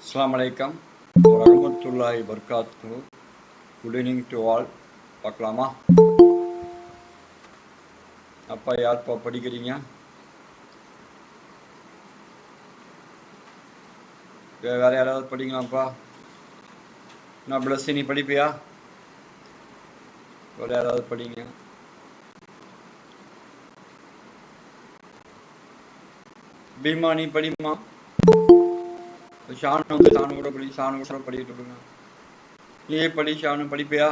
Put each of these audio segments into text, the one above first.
Assalamu alaikum warahmatullahi wabarakatuh. Good evening to all. பார்க்கலாமா? அப்பா யார்ப்பா படிக்கிறீங்க? வேற யாராவது படிங்களாப்பா? நான் பிளஸ் நீ படிப்பியா? வேற யாராவது படிங்க. பீமா நீ படிமா? ஷானு வந்து ஷானு கூட படிக்கிட்டு இருக்காங்க. நீ படி ஷானு படிப்பியா?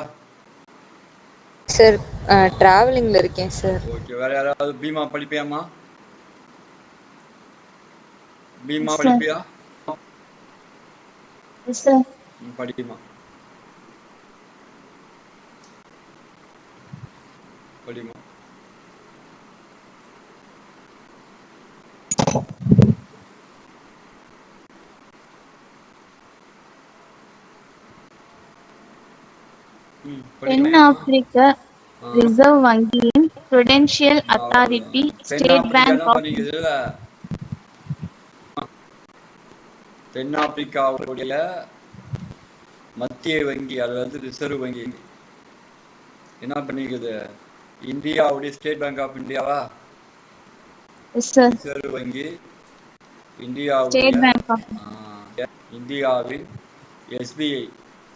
சார் டிராவலிங்ல இருக்கேன் சார். ஓகே, வேற யாராவது பீமா படிப்பியாமா? பீமா படிப்பியா? சார் படிமா படிமா. தென்னாப்பிரிக்க ரிசர்வ் வங்கியின் prudential authority state bank of தென்னாப்பிரிக்காவுடைய மத்திய வங்கி அதாவது ரிசர்வ் வங்கி என்ன பண்ணிக்குது? இந்தியாவுடைய ஸ்டேட் பேங்க் ஆஃப் இந்தியாவா? ரிசர்வ் வங்கி இந்தியாவில் SBI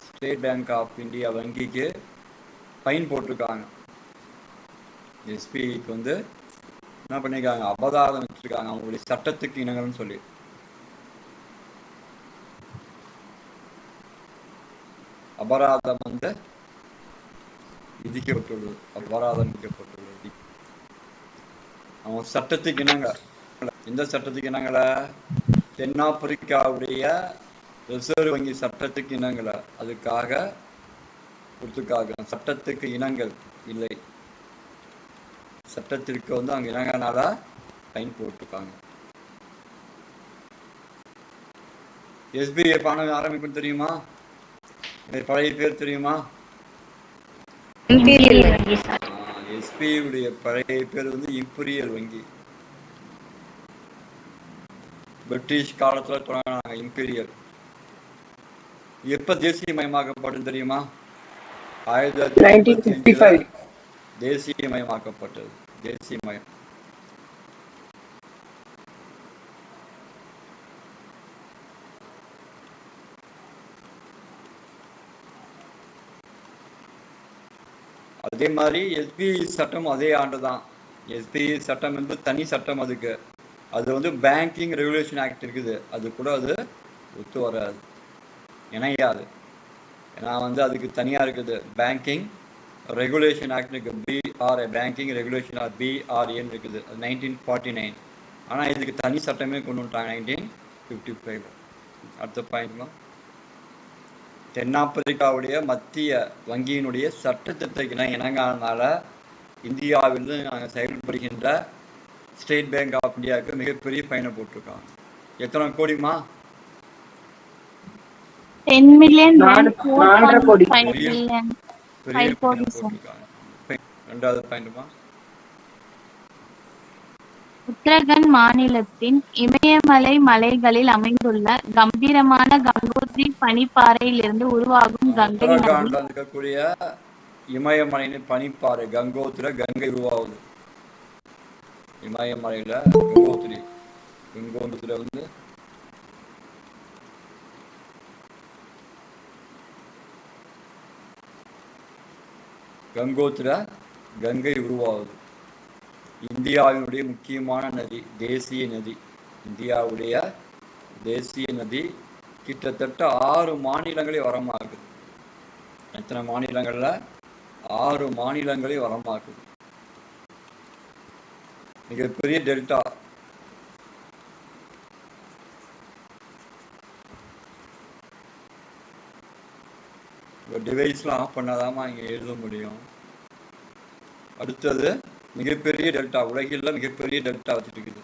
state bank of India வங்கிக்கு ஃபைன் போட்டிருக்காங்க. எஸ்பிஐக்கு வந்து என்ன பண்ணிருக்காங்க? அபராதம் வச்சிருக்காங்க அவங்களுடைய சட்டத்துக்கு இணங்கன்னு சொல்லி. அபராதம் வந்து விதிக்கப்பட்டுள்ளது. அபராதம் விதிக்கப்பட்டுள்ளது அவங்க சட்டத்துக்கு இணங்க. எந்த சட்டத்துக்கு இணங்கல? தென்னாப்பிரிக்காவுடைய ரிசர்வ் வங்கி சட்டத்துக்கு இணங்கல. அதுக்காக கொடுத்துக்காக சட்டத்துக்கு இணங்கல் இல்லை. சட்டத்திற்கு வந்து அங்க இணங்கனால ஃபைன் போட்டிருக்காங்க. எஸ்பிஐ பணம் ஆரம்பிக்கும் தெரியுமா? பழைய பேர் தெரியுமா? எஸ்பிஐ உடைய பழைய பேர் வந்து இம்பீரியல் வங்கி. பிரிட்டிஷ் காலத்துல தொடங்கினாங்க இம்பீரியல். எப்ப தேசியமயமாக்கப்பட்டது தெரியுமா? 1955 தேசியமயமாக்கப்பட்டது. தேசியமயம் அதே மாதிரி எஸ்பிஐ சட்டம் அதே ஆண்டுதான். எஸ்பிஐ சட்டம் என்பது தனி சட்டம். அதுக்கு அது வந்து பேங்கிங் ரெகுலேஷன் ஆக்ட் இருக்குது. அது கூட அது ஒத்து வராது, இணையாது. ஏன்னா வந்து அதுக்கு தனியா இருக்குது. பேங்கிங் ரெகுலேஷன் ஆக்ட் இருக்கு. BRA banking regulation or BRA இருக்குது. அது 1949. ஆனா இதுக்கு தனி சட்டமே கொண்டு வந்துட்டாங்க 1955. அடுத்த பாயிண்ட், தென்னாப்பிரிக்காவுடைய மத்திய வங்கியினுடைய சட்டத்திட்டத்துக்கு இணங்காதனால இந்தியாவில் நாங்கள் செயல்படுகின்ற ஸ்டேட் பேங்க் ஆஃப் இந்தியாவுக்கு மிகப்பெரிய ஃபைனை போட்டிருக்காங்க. எத்தனை கோடிமா? 10 million. ரெண்டாவது பாயிண்ட்மா, உத்தரகண்ட் மாநிலத்தின் இமயமலை மலைகளில் அமைந்துள்ள கம்பீரமான கங்கோத்ரி பனிப்பாறையிலிருந்து உருவாகும் கங்கை நதி. இருக்கக்கூடிய இமயமலையின் பனிப்பாறை கங்கோத்ரி, கங்கை உருவாகுது இமயமலையில. கங்கோத்ரி வந்து கங்கை உருவாகுது. இந்தியாவினுடைய முக்கியமான நதி, தேசிய நதி. இந்தியாவுடைய தேசிய நதி கிட்டத்தட்ட 6 மாநிலங்களே வரமாக்குது. எத்தனை மாநிலங்கள்ல? 6 மாநிலங்களே வரமாக்குது. மிகப்பெரிய டெல்டா. டிவைஸ்லாம் ஆஃப் பண்ணாதாமா இங்க எழுத முடியும். அடுத்தது மிகப்பெரிய டெல்டா. உலகில் மிகப்பெரிய டெல்டா வச்சுட்டு இருக்குது.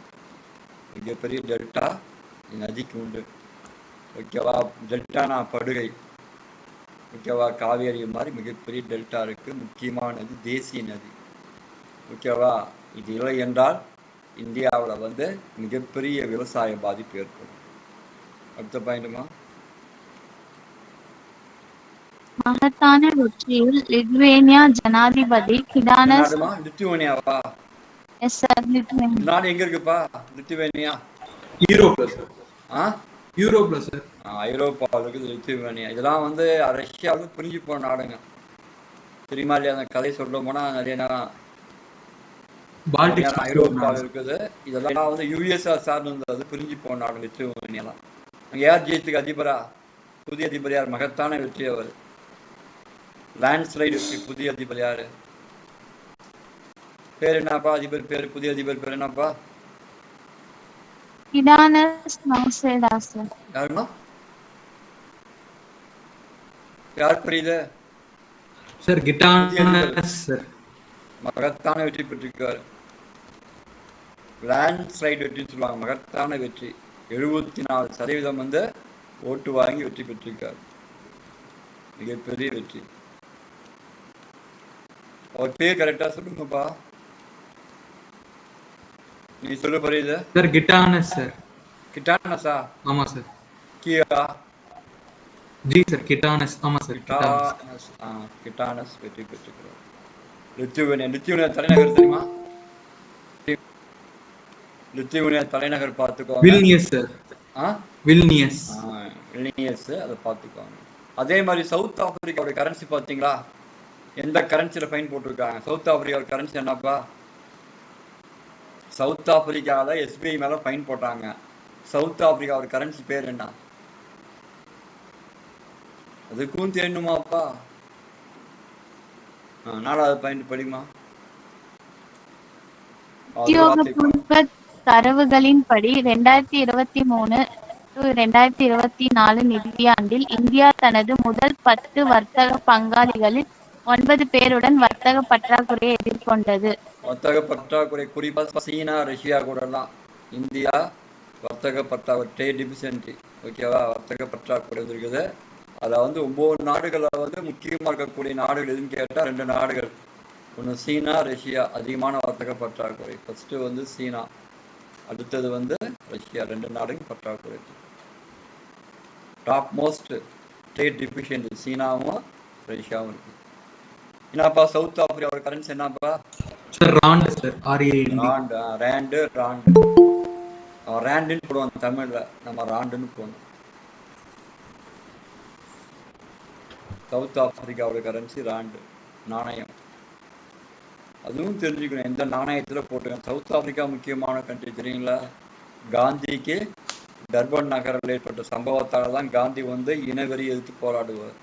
மிகப்பெரிய டெல்டா நதிக்கு உண்டு. ஓகேவா? டெல்டானா படுகை. ஓகேவா? காவேரி மாதிரி மிகப்பெரிய டெல்டா இருக்கு. முக்கியமான நதி, தேசிய நதி. ஓகேவா? இது இல்லை என்றால் இந்தியாவில் வந்து மிகப்பெரிய விவசாய பாதிப்பு ஏற்படும். அடுத்த பாயிண்ட்டுமா, மகத்தான வெற்றியில் லித்வேனியா ஜனாதிபதி என்ன கிடானஸ் நாடுமா? லித்துவேனியாவா? எஸ் சார் லித்வேனியா இந்த நாடு எங்க இருக்குப்பா? லித்துவேனியா? யூரோப்ல சார். ஆ யூரோப்ல சார். ஐரோப்பாவில் இருக்குது லித்துவேனியா. இதெல்லாம் வந்து ரஷ்யாவில் பிரிஞ்சு போன நாடுங்க. தெரியுமா இல்லையா? அந்த கதை சொல்ல போனா நிறைய நேரம் பால்டிக் ஐரோப்பாவில் இருக்குது. இதெல்லாம் வந்து யுஎஸ்ஆர் சார்ந்து இருந்தது, பிரிஞ்சு போன நாடு லித்துவேனியாலாம். யார் ஜெயித்துக்கு அதிபரா? புதிய அதிபர் யார்? மகத்தான வெற்றி அவர். லேண்ட்ஸ்லைடு வெற்றி. புதிய அதிபர் யாரு? பேர் என்னப்பா? அதிபர் பேர், புதிய அதிபர் பேர் என்னப்பா? Gitanas Nauseda sir. யாருமா? யார் புரியுது? Sir Gitanas sir. மகத்தான வெற்றி பெற்றிருக்காரு. லேண்ட்ஸ்லைடு வெற்றின்னு சொல்லுவாங்க. மகத்தான வெற்றி. 74% வந்து ஓட்டு வாங்கி வெற்றி பெற்றிருக்காரு. மிகப்பெரிய வெற்றி. அவர் பேர் கரெக்டா சொல்லுங்கப்பா. நீ சொல்ல புரியுது? Sir Gitanas sir. கிட்டானஸா? ஆமா சார். கியா? ஜி சார் கிட்டானஸ். ஆமா சார் கிட்டானஸ். கிட்டானஸ் வெற்றி பெற்றிருக்கிறார். லித்துவேனியா தலைநகர் தெரியுமா? லித்துவேனியா தலைநகர் பார்த்துக்கோங்க. Vilnius sir. வில்னியஸ். வில்னியஸ், அதை பார்த்துக்கோங்க. அதே மாதிரி சவுத் ஆப்பிரிக்காவோட கரன்சி பார்த்தீங்களா? எந்த கரன்சியில் ஃபைன் போட்டிருக்காங்க? சவுத் ஆப்பிரிக்காவோட கரன்சி என்னப்பா? சவுத் ஆப்பிரிக்காவில் எஸ்பிஐ மேலே ஃபைன் போட்டாங்க. சவுத் ஆப்பிரிக்காவோட கரன்சி பேர் என்ன? அதுக்கும் தெரியணுமாப்பா? 4வது பாயிண்ட் படிமா. உத்தியோகபூர்வ தரவுகளின்படி 2023 to 2024 நிதியாண்டில் இந்தியா தனது முதல் 10 வர்த்தக பங்காளிகளில் 9 பேருடன் வர்த்தக பற்றாக்குறையை எதிர்கொண்டது. வர்த்தக பற்றாக்குறை குறிப்பாக சீனா, ரஷ்யா கூடலாம் இந்தியா வர்த்தக பற்றாக்குறை, ட்ரேட் டிஃபிஷியன்சி, ஓகேவா? வர்த்தக பற்றாக்குறை இருக்குது. அதில் வந்து 9 நாடுகளில் வந்து முக்கியமாக இருக்கக்கூடிய நாடுகள் எதுன்னு கேட்டால் 2 நாடுகள். ஒன்று சீனா, ரஷ்யா. அதிகமான வர்த்தக பற்றாக்குறை. ஃபர்ஸ்ட்டு வந்து சீனா, அடுத்தது வந்து ரஷ்யா. 2 நாடுகள் பற்றாக்குறை. டாப் மோஸ்ட் ட்ரேட் டிஃபிஷியன்சி சீனாவும் ரஷ்யாவும் இருக்கு. என்னப்பா சவுத் ஆப்பிரிக்காவோட கரன்சி என்னப்பா? Sir rand sir. ரேண்டு. ரேண்டுன்னு போடுவாங்க தமிழ்ல, நம்ம ராண்டுன்னு போடணும். சவுத் ஆப்பிரிக்காவோட கரன்சி ராண்டு நாணயம். அதுவும் தெரிஞ்சுக்கணும் எந்த நாணயத்துல போட்டுக்கணும். சவுத் ஆப்பிரிக்கா முக்கியமான கண்ட்ரி தெரியுங்களா? காந்திக்கு டர்பன் நகரில் ஏற்பட்ட சம்பவத்தால தான் காந்தி வந்து இனவெறி எதிர்த்து போராடுவார்.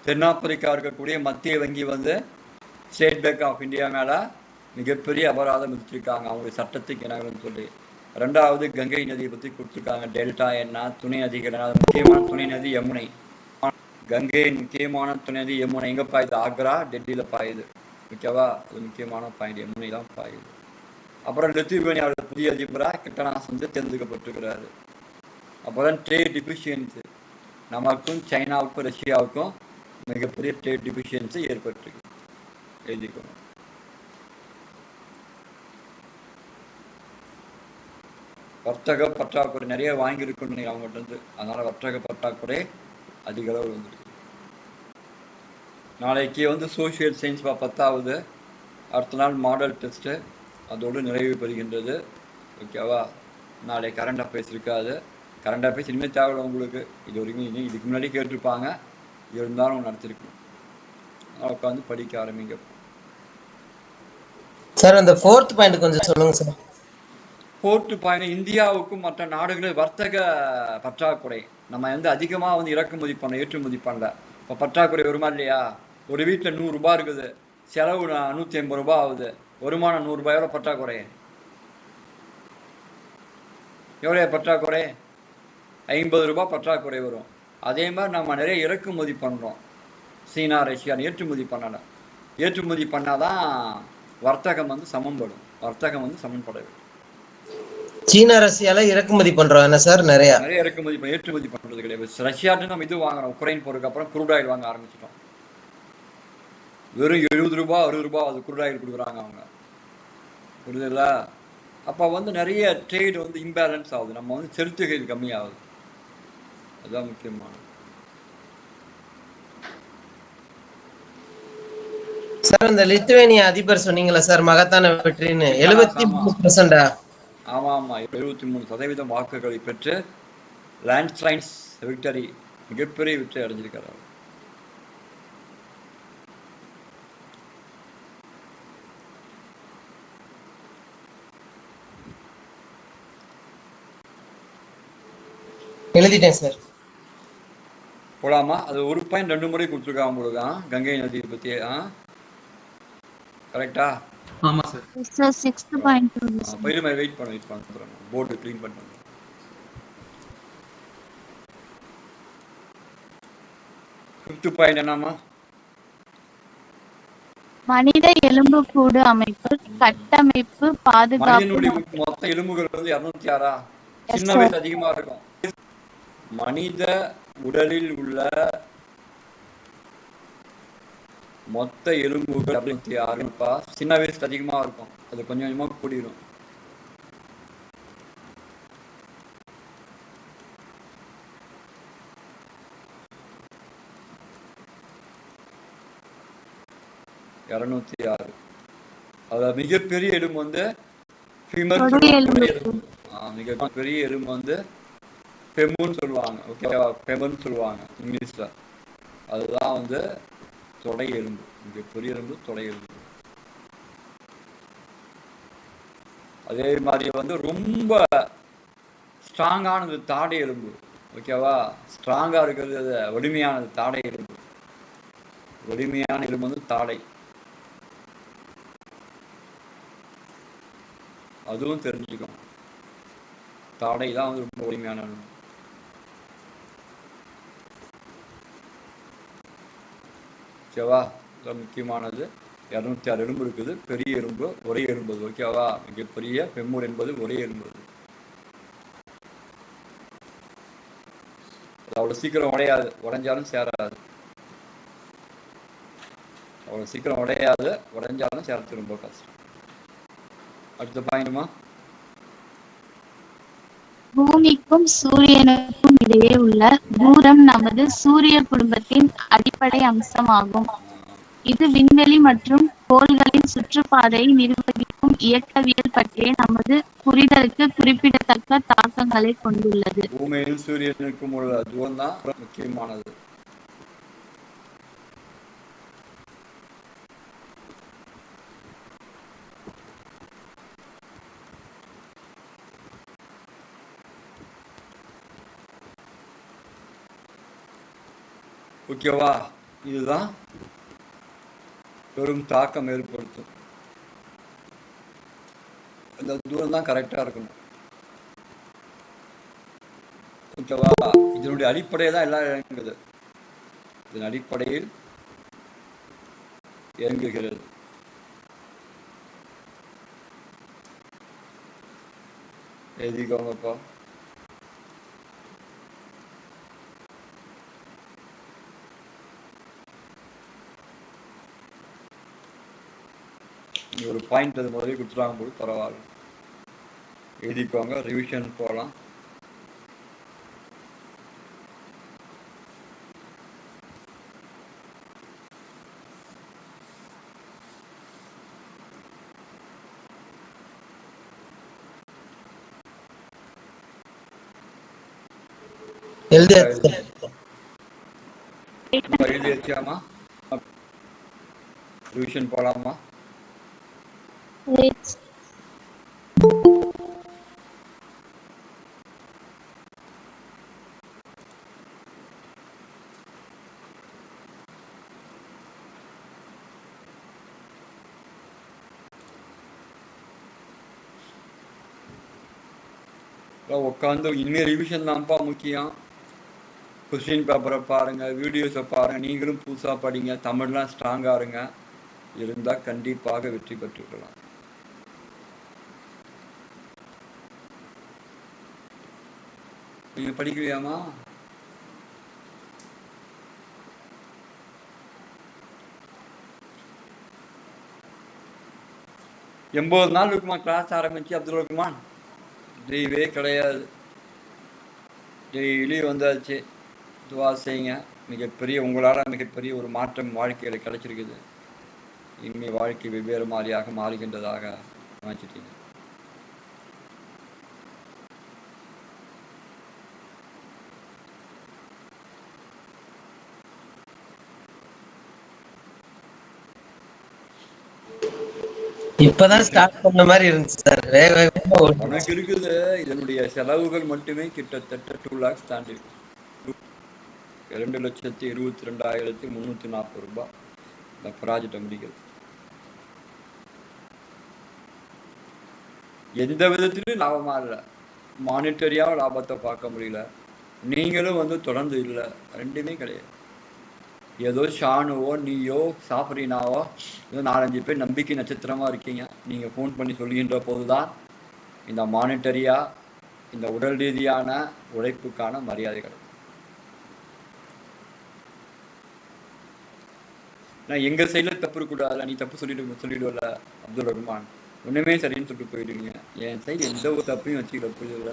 தென்னாப்பிரிக்கா இருக்கக்கூடிய மத்திய வங்கி வந்து ஸ்டேட் பேங்க் ஆஃப் இந்தியா மேல மிகப்பெரிய அபராதம் விதிச்சிருக்காங்க, அவங்களுடைய சட்டத்துக்கு இணங்கன்னு சொல்லி. 2வது கங்கை நதியை பத்தி கொடுத்துருக்காங்க. டெல்டா என்ன, துணை நதிகள் என்ன. முக்கியமான துணை நதி யமுனை. கங்கை முக்கியமான துணை நதி யமுனை. எங்க பாயுது? ஆக்ரா, டெல்லியில பாயுது, ஓகேவா? அது முக்கியமான பாயிண்ட். யமுனை தான் பாயுது. அப்புறம் லித்துவேனியாவோட புதிய அதிபராக கிட்டானஸ் வந்து தேர்ந்தெடுக்கப்பட்டிருக்கிறாரு. அப்போதான் ட்ரேட் டிஃபிஷியன்சி நமக்கும் சைனாவுக்கும் ரஷ்யாவுக்கும் மிகப்பெரிய ட்ரேட் டிஃபிஷியன்சி ஏற்பட்டிருக்கு. எழுதிக்கணும். வர்த்தக பற்றாக்குறை நிறைய வாங்கியிருக்கணும் அவங்ககிட்ட இருந்து. அதனால வர்த்தக பற்றாக்குறை அதிக அளவு வந்துருக்கு. நாளைக்கு வந்து சோசியல் சயின்ஸ் 10வது, அடுத்த நாள் மாடல் டெஸ்ட்டு, அதோடு நிறைவு பெறுகின்றது, ஓகேவா? நாளை கரண்ட் அஃபேர்ஸ் இருக்காது. கரண்ட் அஃபேர்ஸ் இனிமேல் தேவையில்லை உங்களுக்கு. இது வரைக்கும் இதுக்கு முன்னாடி கேட்டிருப்பாங்க, இருந்தாலும் நடத்திருக்கணும். உட்காந்து படிக்க ஆரம்பிங்க சார். அந்த 4th பாயிண்ட் கொஞ்சம் சொல்லுங்க சார். 4th பாயிண்ட் இந்தியாவுக்கும் மற்ற நாடுகளில் வர்த்தக பற்றாக்குறை. நம்ம வந்து அதிகமாக வந்து இறக்குமதி பண்ண, ஏற்றுமதி பண்ணல. இப்போ பற்றாக்குறை வருமா இல்லையா? ஒரு வீட்டில் 100 ரூபாய் இருக்குது, செலவு 150 ரூபாய் ஆகுது, வருமானம் 100 ரூபாயோட பற்றாக்குறை. எவ்வளோ பற்றாக்குறை? 50 ரூபாய் பற்றாக்குறை வரும். அதே மாதிரி நம்ம நிறைய இறக்குமதி பண்ணுறோம். சீனா, ரஷ்யா ஏற்றுமதி பண்ணலை. ஏற்றுமதி பண்ணாதான் வர்த்தகம் வந்து சமன்படும். வர்த்தகம் வந்து சமன்பட வேண்டும். சீனா, ரஷ்யால இறக்குமதி பண்றோம் என்ன சார்? நிறைய இறக்குமதி ஏற்றுமதி பண்றது கிடையாது. ரஷ்யாட்டு நம்ம இது வாங்குறோம், உக்ரைன் போறதுக்கு அப்புறம் குரூட் ஆயில் வாங்க ஆரம்பிச்சிட்டோம். வெறும் 70 ரூபாய் 60 ரூபாய் அது குரூட் ஆயில் கொடுக்குறாங்க அவங்க, புரியுதுல்ல? அப்போ வந்து நிறைய ட்ரேட் வந்து இம்பேலன்ஸ் ஆகுது. நம்ம வந்து செலுத்துகையில் கம்மியாகுது. அதுதான் முக்கியமானது. சார் இந்த லித்துவேனியா அதிபர் சொன்னீங்களா சார் மகத்தான வெற்றின்னு 73%. ஆமா ஆமா 73% வாக்குகளை பெற்று லேண்ட்ஸ்லைன்ஸ் விக்டரி, மிகப்பெரிய வெற்றி அடைஞ்சிருக்கிறார். எழுதிட்டேன் சார். போலாமா? அது 1 பாயிண்ட் 2 முறை கொடுத்துருக்காங்க உங்களுக்கு. கங்கை நதியை பத்தி. கரெக்டா? ஆமா சார். Sir 6th point. போயிடுமா? வெயிட் பண்ண போர்டு க்ளீன் பண்ணுங்க. ஃபிஃப்த் பாயிண்ட் என்னமா? மனித எலும்புக்கூடு அமைப்பு, கட்டமைப்பு, பாதுகாப்பு. மொத்த எலும்புகள் வந்து 206. சின்ன வயசு அதிகமா இருக்கும். மனித உடலில் உள்ள மொத்த எலும்புகள் 206. சின்ன வயசு அதிகமா இருக்கும், அது கொஞ்சம் கொஞ்சமா கூடிடும். அதுல மிகப்பெரிய எலும்பு வந்து மிகப்பெரிய எலும்பு வந்து பெமுன்னு சொல்லுவாங்க. ஓகேவா? பெமுன்னு சொல்லுவாங்க இங்கிலீஷ்ல. அதுதான் வந்து தொடை எலும்பு. மிகப்பெரிய எலும்பு தொடை எலும்பு. அதே மாதிரி வந்து ரொம்ப ஸ்ட்ராங்கானது தாடை எலும்பு. ஓகேவா? ஸ்ட்ராங்கா இருக்கிறது வலிமையானது தாடை எலும்பு. வலிமையான எலும்பு வந்து தாடை. அதுவும் தெரிஞ்சுக்கணும். தாடை தான் வந்து ரொம்ப வலிமையான எலும்பு. ஓகேவா? முக்கியமானது 206 எலும்பு இருக்குது. பெரிய எலும்பு ஒரே எலும்பு. ஓகேவா? மிகப்பெரிய பெம்மூர் என்பது ஒரே எலும்பு. அவ்வளவு சீக்கிரம் உடையாது, உடைஞ்சாலும் சேராது. அவ்வளவு சீக்கிரம் உடையாது, உடைஞ்சாலும் சேர்த்து ரொம்ப கஷ்டம். அடுத்த பாயிண்ட்மா, பூமிக்கும் சூரியனுக்கும் இடையே உள்ள தூரம் நமது சூரிய குடும்பத்தின் அடிப்படை அம்சமாகும். இது விண்வெளி மற்றும் கோள்களின் சுற்றுப்பாதையை நிர்வகிக்கும் இயக்கவியல் பற்றிய நமது புரிதலுக்கு குறிப்பிடத்தக்க தாக்கங்களை கொண்டுள்ளது. பூமியும் சூரியனுக்கும் உள்ள தூரம் தான் முக்கியமானது. ஓகேவா? இதுதான் பெரும் தாக்கம் ஏற்படுத்தும். இந்த தூரம் தான் கரெக்டா இருக்கணும். ஓகேவா? இதனுடைய அடிப்படையில் தான் எல்லாம் இயங்குது. இதன் அடிப்படையில் இயங்குகிறது. எழுதிக்கோங்கப்பா. ஒரு பாயிண்ட் அது முதலே கொடுத்துட்டாங்க போது பரவாயில்ல. எழுதிக்கோங்க, ரிவிஷன் போகலாம். எழுதியாச்சாமா? ரிவிஷன் போகலாமா? உட்காந்து இனிமேல் ரிவிஷன் தான்ப்பா முக்கியம். கொஸ்டின் பேப்பரை பாருங்க, வீடியோஸை பாருங்க, நீங்களும் புதுசாக படிங்க, தமிழ்லாம் ஸ்ட்ராங்காக இருங்க. இருந்தால் கண்டிப்பாக வெற்றி பெற்றுக்கலாம். நீங்க படிக்கலையாமா? எண்பது நாள் இருக்குமா கிளாஸ் ஆரம்பிச்சு? அப்துல் ரஹ்மான் லீவே கிடையாது. டெய்லி வந்தாச்சு. துவா செய்யுங்க. மிகப்பெரிய உங்களால் மிகப்பெரிய ஒரு மாற்றம் வாழ்க்கையில் கிடைச்சிருக்குது. இனிமே வாழ்க்கை வெவ்வேறு மாதிரியாக மாறுகின்றதாக நினைச்சிட்டீங்க. இப்பதான் ஸ்டார்ட் பண்ண மாதிரி இருந்துச்சு சார். வேக வேகமா உனக்கு இருக்குது. இதனுடைய செலவுகள் மட்டுமே கிட்டத்தட்ட 2 lakhs தாண்டி 2,22,340 ரூபாய் இந்த ப்ராஜெக்டை முடிக்கிறது. எந்த விதத்திலும் லாபமா இல்லை. மானிட்டரியாக லாபத்தை பார்க்க முடியல. நீங்களும் தொடர்ந்து இல்லை. ரெண்டுமே கிடையாது. ஏதோ ஷானுவோ நீயோ சாஃபரினாவோ ஏதோ 4-5 பேர் நம்பிக்கை நட்சத்திரமா இருக்கீங்க. நீங்க ஃபோன் பண்ணி சொல்கின்ற போதுதான் இந்த மானிட்டரியா இந்த உடல் ரீதியான உழைப்புக்கான மரியாதை கிடைக்கும். நான் எங்க சைட்ல தப்பு இருக்கக்கூடாதுல. நீ தப்பு சொல்லிடுவல அப்துல் ரஹ்மான், ஒண்ணுமே சரின்னு சொல்லிட்டு போயிடுவீங்க. என் சைடு எந்த ஒரு தப்பையும் வச்சுக்கிற புரியுதுல.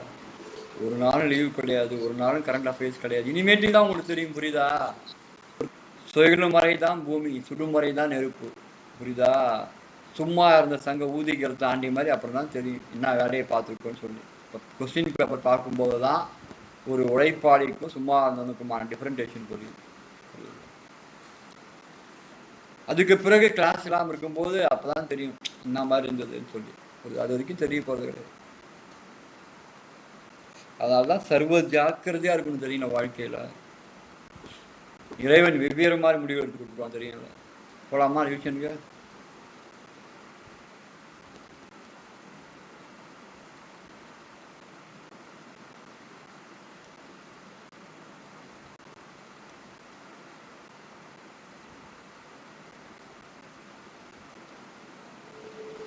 ஒரு நாளும் லீவு கிடையாது, ஒரு நாளும் கரண்ட் அஃபேர்ஸ் கிடையாது. இனிமேட்டு தான் உங்களுக்கு தெரியும். புரியுதா? சுயலும் முறைதான் பூமி, சுடுமுறைதான் நெருப்பு. புரியுதா? சும்மா இருந்த சங்க ஊதிகளை தாண்டி மாதிரி அப்புறம் தான் தெரியும் என்ன வேலையை பார்த்துருக்கோன்னு சொல்லி. கொஸ்டின் பேப்பர் பார்க்கும்போது தான் ஒரு உழைப்பாளிக்கும் சும்மா இருந்தவனுக்குமான டிஃபரெண்டேஷன் புரியும். அதுக்கு பிறகு கிளாஸ் இல்லாமல் இருக்கும்போது அப்பதான் தெரியும் என்ன மாதிரி இருந்ததுன்னு சொல்லி. அது வரைக்கும் தெரிய போறது கிடையாது. அதனாலதான் சர்வ ஜாக்கிரதையா இருக்கணும் தெரியும் வாழ்க்கையில. இறைவன் வெவ்வேறு மாதிரி முடிவு எடுத்து கொடுப்பான் தெரியுங்களா. போலாமா ரிவிஷனுக்கு?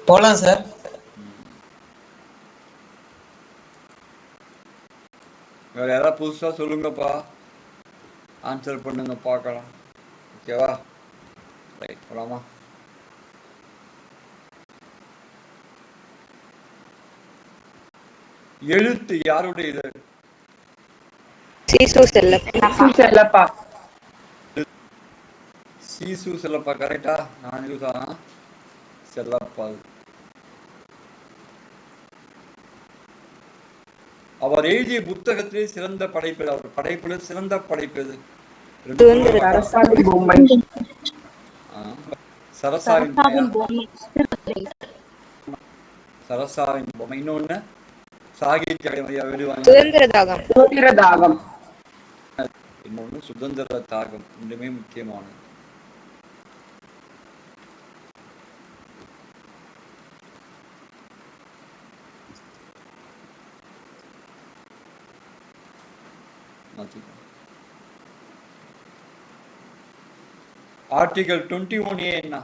போலாம் சார். வேற யாராவது புதுசா சொல்லுங்கப்பா, ஆன்சர் பண்ணுங்க பார்க்கலாம். ஓகேவா? ரைட், போலாமா? எழுத்து யாருடைய இது? சீசு செல்லப்பா. சீசு செல்லப்பா கரெக்டா? நான் இதுதான் செல்லப்பா. அவர் எழுதிய புத்தகத்திலே சிறந்த படைப்பு, அவர் படைப்புல சிறந்த படைப்பு எது? சரசாவின் பொம்மை. சரசாவின் பொம்மை. இன்னொன்னு சாகித்ய சுதந்திர தாகம். இன்னொன்னு சுதந்திர தாகம். ரெண்டுமே முக்கியமானது. ஆர்டிகல் 21A என்ன?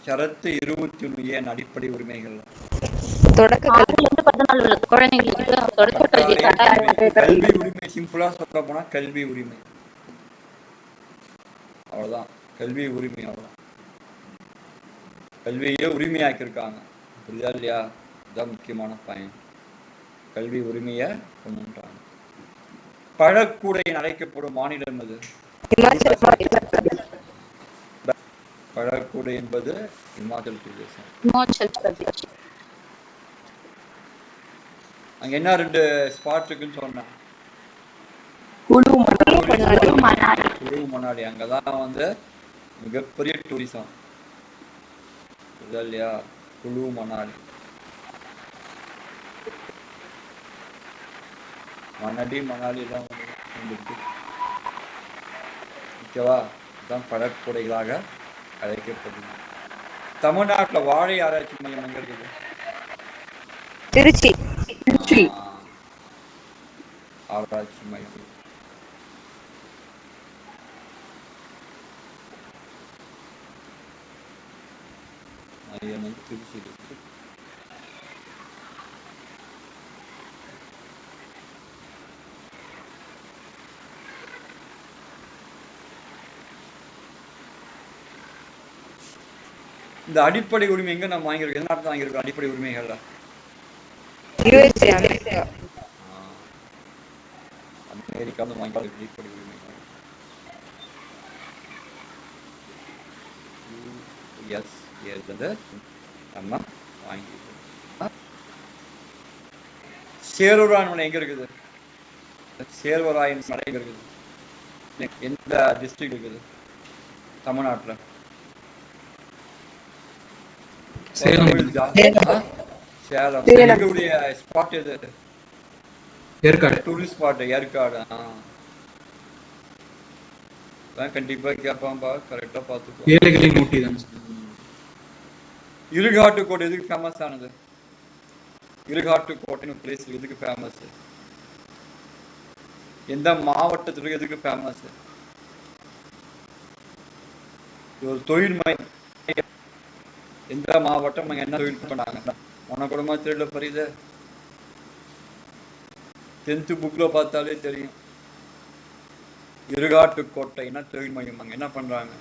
ஷரத்து 21A அடிப்படை உரிமைகள். கல்வி உரிமை. சிம்பிளா சொல்ல போனா கல்வி உரிமை. அவ்வளவுதான். கல்வி உரிமை. அவ்வளவுதான். கல்வியே உரிமையாக்கி இருக்காங்க. புரியுதா இல்லையா? இதுதான் முக்கியமான பயன். கல்வி உரிமையை கொண்டுட்டாங்க. பழக்கூடை அழைக்கப்படும் மாநிலம் அது? பழக்கூடை என்பது இமாச்சல் பிரதேசம். அங்க என்ன 2 ஸ்பாட் இருக்குன்னு சொன்னேன். குழு மணாலி. அங்கதான் மிகப்பெரிய டூரிசம். இல்லையா? குழு மணாலி. மணாலி தான் ஓகேவா? இதுதான் பழக்கூடைகளாக அழைக்கப்படுகிறது. தமிழ்நாட்டுல வாழை ஆராய்ச்சி மையம் எங்க இருக்குது? திருச்சி ஆராய்ச்சி மையம். திருச்சி இருக்கு. இந்த அடிப்படை உரிமை எங்க நம்ம வாங்கியிருக்கோம்? எந்த நாட்டில் வாங்கியிருக்கோம் அடிப்படை உரிமைகள்ல? அமெரிக்கா வாங்கி அடிப்படை உரிமைகள். எஸ் எஸ் வந்து நம்ம வாங்கிக்கிறோம். சேர்வராயன் மலை எங்க இருக்குது? சேர்வராயன் மலை எங்க இருக்குது? எந்த டிஸ்ட்ரிக்ட் இருக்குது தமிழ்நாட்டுல? சேலம். சேலம். எங்களுடைய ஸ்பாட் எது? ஏற்காடு. Tourist spot Yercaud. கண்டிப்பா கேட்பான்பா, கரெக்டா பாத்துக்கோ. ஏழைகளின் ஊட்டி தான். இருகாட்டுக்கோட்டை எதுக்கு ஃபேமஸ் ஆனது? இருகாட்டுக்கோட்டைன்னு பிளேஸ் எதுக்கு ஃபேமஸ்? எந்த மாவட்டத்துக்கு எதுக்கு ஃபேமஸ்? ஒரு தொழில் மையம். எந்த மாவட்டம் அங்க என்ன தொழில் பண்ணாங்க? உனக்குடமா தெரியல புரியுது? 10th புக்ல பார்த்தாலே தெரியும். இருகாட்டுக்கோட்டைன்னா தொழில் மையம். அங்க என்ன பண்றாங்க?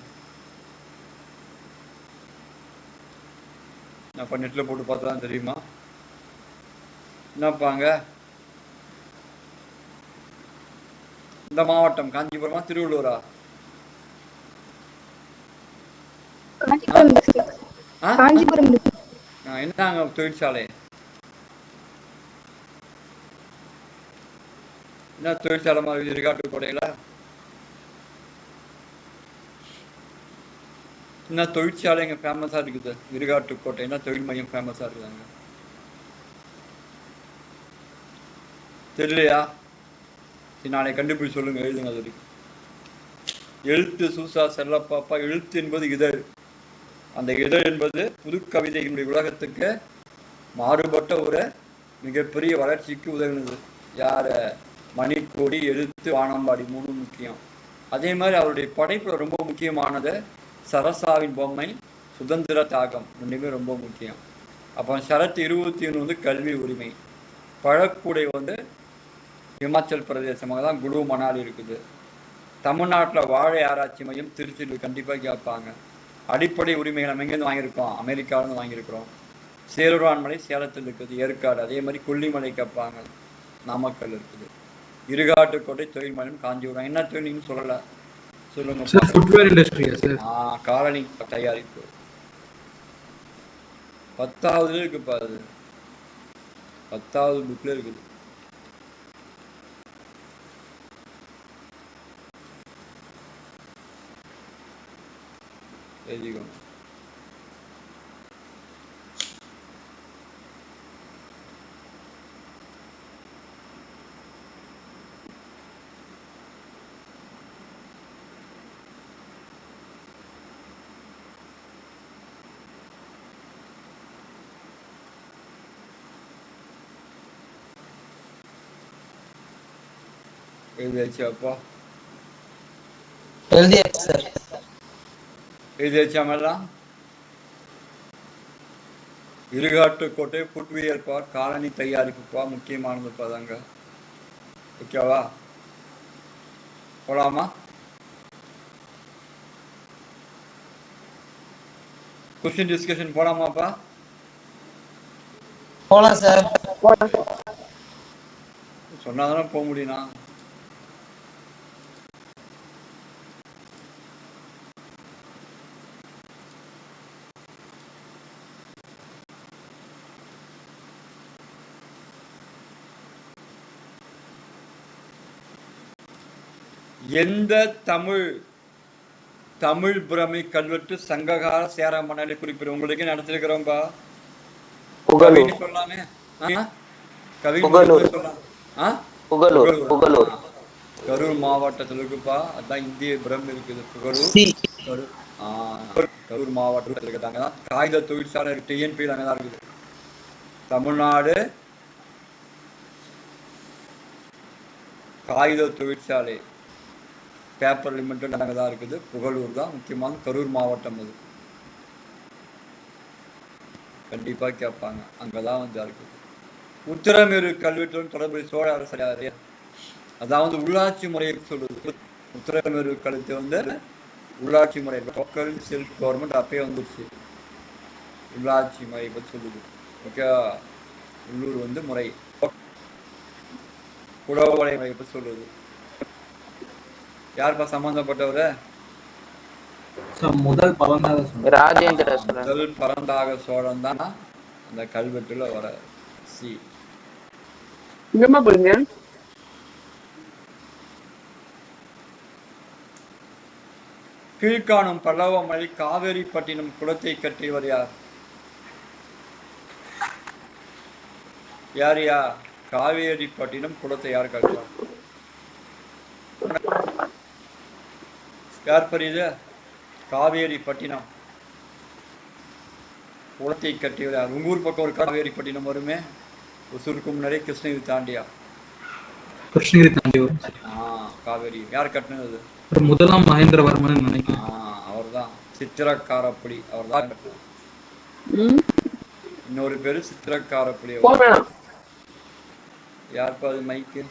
நான் நெட்ல போட்டு பார்த்தா தெரியுமா என்னப்பாங்க? இந்த மாவட்டம் காஞ்சிபுரமா திருவள்ளூரா? என்னங்க தொழிற்சாலை? என்ன தொழிற்சாலை மாதிரி இருகாட்டுக்கோட்டையில? என்ன தொழிற்சாலை இங்க ஃபேமஸா இருக்குது? இருகாட்டுக்கோட்டை என்ன தொழில் மையம் ஃபேமஸா இருக்குதாங்க? தெரியலையா? நாளை கண்டுபிடிச்சு சொல்லுங்க, எழுதுங்க. அது வரைக்கும் எழுத்து சூசா செல்லப்பாப்பா. எழுத்து என்பது இதழ். அந்த இதழ் என்பது புது கவிதைகளுடைய உலகத்துக்கு மாறுபட்ட ஒரு மிகப்பெரிய வளர்ச்சிக்கு உதவினது. யார? மணிக்கோடி, எழுத்து, வானம்பாடி 3 முக்கியம். அதே மாதிரி அவருடைய படைப்புல ரொம்ப முக்கியமானது சரசாவின் பொம்மை, சுதந்திர தாகம் 2மே ரொம்ப முக்கியம். அப்போ ஷரத் 21 வந்து கல்வி உரிமை. பழக்கூடை வந்து இமாச்சல் பிரதேசமாக தான் குழு மணாலி இருக்குது. தமிழ்நாட்டில் வாழை ஆராய்ச்சி மையம் திருச்சியில் கண்டிப்பாக கேட்பாங்க. அடிப்படை உரிமைகள் நம்ம எங்கேருந்து வாங்கியிருக்கோம்? அமெரிக்காவிலேருந்து வாங்கியிருக்கிறோம். சேருவான்மலை சேலத்தில் இருக்குது. ஏற்காடு. அதே மாதிரி கொல்லிமலை கேட்பாங்க, நாமக்கல் இருக்குது. இருகாட்டுக்கோட்டை தொழில் மையம் காஞ்சிபுரம். என்ன தொழில்னு சொல்லலை, சொல்லுங்க. Footwear இண்டஸ்ட்ரியா sir? காலனி தயாரிப்பு. 10வது இருக்குப்பா. அது 10வது புக்ல இருக்குது. எழுதிக்கோங்க. எழுதியாச்சாப்பா? எழுதியாச்சு சார். எழுதியாச்சாமெல்லாம்? இருகாட்டுக்கோட்டை ஃபுட்வியர்ப்பா, காலனி தயாரிப்புப்பா, முக்கியமானது பதாங்க. ஓகேவா? போலாமா? கொஸ்டின் டிஸ்கஷன் போலாமாப்பா? போலாம் சார். சொன்னாதானே போக முடியும்னா? எந்த தமிழ் பிரமை கல்வெட்டு சங்ககால சேர மணலை குறிப்பிடும்? உங்களுக்கு நடத்திருக்கிறோம்பா. சொல்லாமே. கரூர் மாவட்டத்தில் இருக்குப்பா. அதான் இந்திய பிரம் இருக்குது. கரூர் மாவட்டத்தில் இருக்கிறாங்க. காகித தொழிற்சாலை டிஎன்பி அங்கதான் இருக்குது. தமிழ்நாடு காகித தொழிற்சாலை பேப்பர் லிமிடெட் அங்கதான் இருக்குது. புகழூர் தான் முக்கியமான கரூர் மாவட்டம். அது கண்டிப்பா கேட்பாங்க. அங்கதான் வந்து இருக்குது. உத்திரமேரு கல்வெட்டுடன் தொடர்புடைய சோழ அரசு அதாவது உள்ளாட்சி முறையை சொல்லுது. உத்திரமேரு கல்வெட்டு வந்து உள்ளாட்சி முறை, லோக்கல் செல்ஃப் கவர்மெண்ட் அப்பயே வந்துருச்சு. உள்ளாட்சி முறை பற்றி சொல்லுது. ஓகே. உள்ளூர் வந்து முறை, உழவலை முறை பற்றி சொல்லுது. யாருப்பா சம்பந்தப்பட்டவர? முதல் பரந்தாக சோழன். ராஜேந்திர சோழன். முதல் பரந்தாக சோழன் தான் அந்த கல்வெட்டுல வர சி. எங்கம்மா போறீங்க? கீழ்காணும் பல்லவமலை காவேரிப்பட்டினம் குளத்தை கட்டியவர் யார்? யார் காவேரிப்பட்டினம் குளத்தை யார் கட்டுவார்? யார் பெரியது? காவேரிப்பட்டினம் குளத்தை கட்டியவர் யார்? உங்க ஊர் பக்கம் ஒரு காவேரிப்பட்டினம் வருமே, ஒசூருக்கு முன்னாடி கிருஷ்ணகிரி தாண்டியா? கிருஷ்ணகிரி தாண்டி வரும். காவேரி யார் கட்டினது? முதலாம் மகேந்திரவர்மன் நினைக்கிறேன். அவர்தான் சித்திரக்காரப்புலி, அவர்தான் கட்டினது. இன்னொரு பேரு சித்திரக்காரப்புலி. யாருப்பா அது மைக்கு?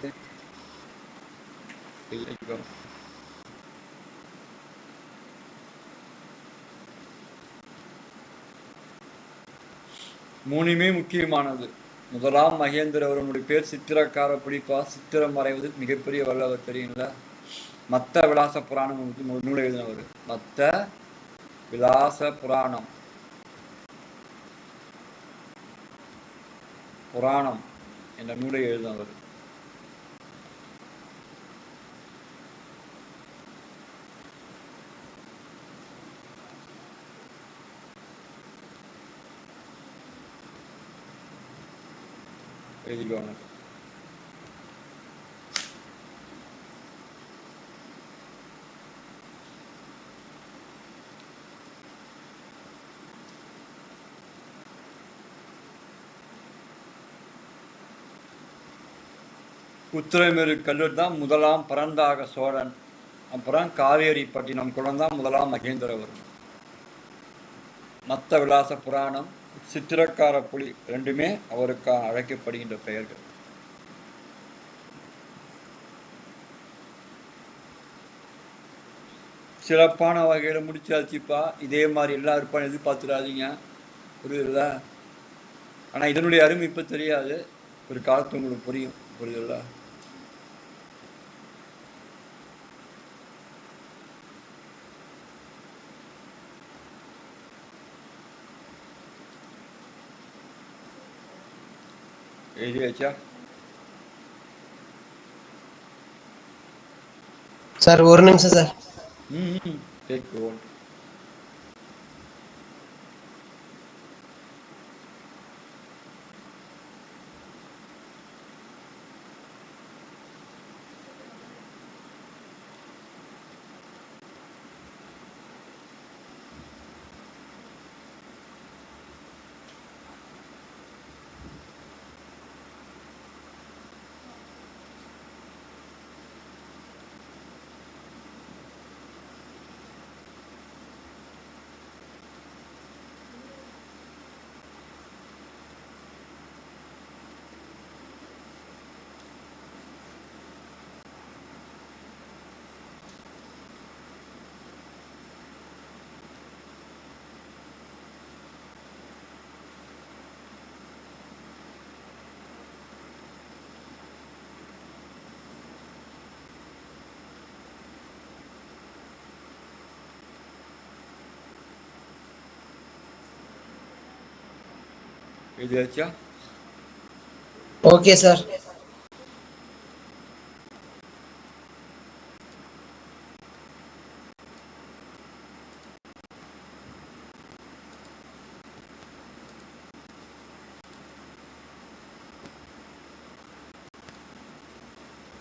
மூணுமே முக்கியமானது. முதலாம் மகேந்திரவர்மனுடைய பேர் சித்திரக்காரப்புலிப்பா. சித்திரம் வரைவது மிகப்பெரிய வல்லவர், தெரியுங்களா? மத்த விலாச புராணம் ஒரு நூலை எழுதினவர். மத்த விலாச புராணம் என்ற நூலை எழுதினவர். எழுதிக்குவாங்க. உத்திரமேரு கல்லூர் தான் முதலாம் பரந்தாக சோழன். அப்புறம் காவேரிப்பட்டினம் குளம் தான் முதலாம் மகேந்திரவர்மன். மத்த விலாச புராணம், சித்திரக்கார புலி ரெண்டுமே அவருக்கான அழைக்கப்படுகின்ற பெயர்கள். சிறப்பான வகையில முடிச்சாச்சுப்பா. இதே மாதிரி எல்லாம் இருப்பான்னு எதிர்பார்த்துடாதீங்க, புரியுதுல்ல? ஆனா இதனுடைய அருமை இப்ப தெரியாது, ஒரு காலத்து உங்களுக்கு புரியும், புரியுதுல்ல? எழுதியாச்சா சார்? ஒரு நிமிஷம் சார். Take one. எழுதியாச்சா? Okay sir.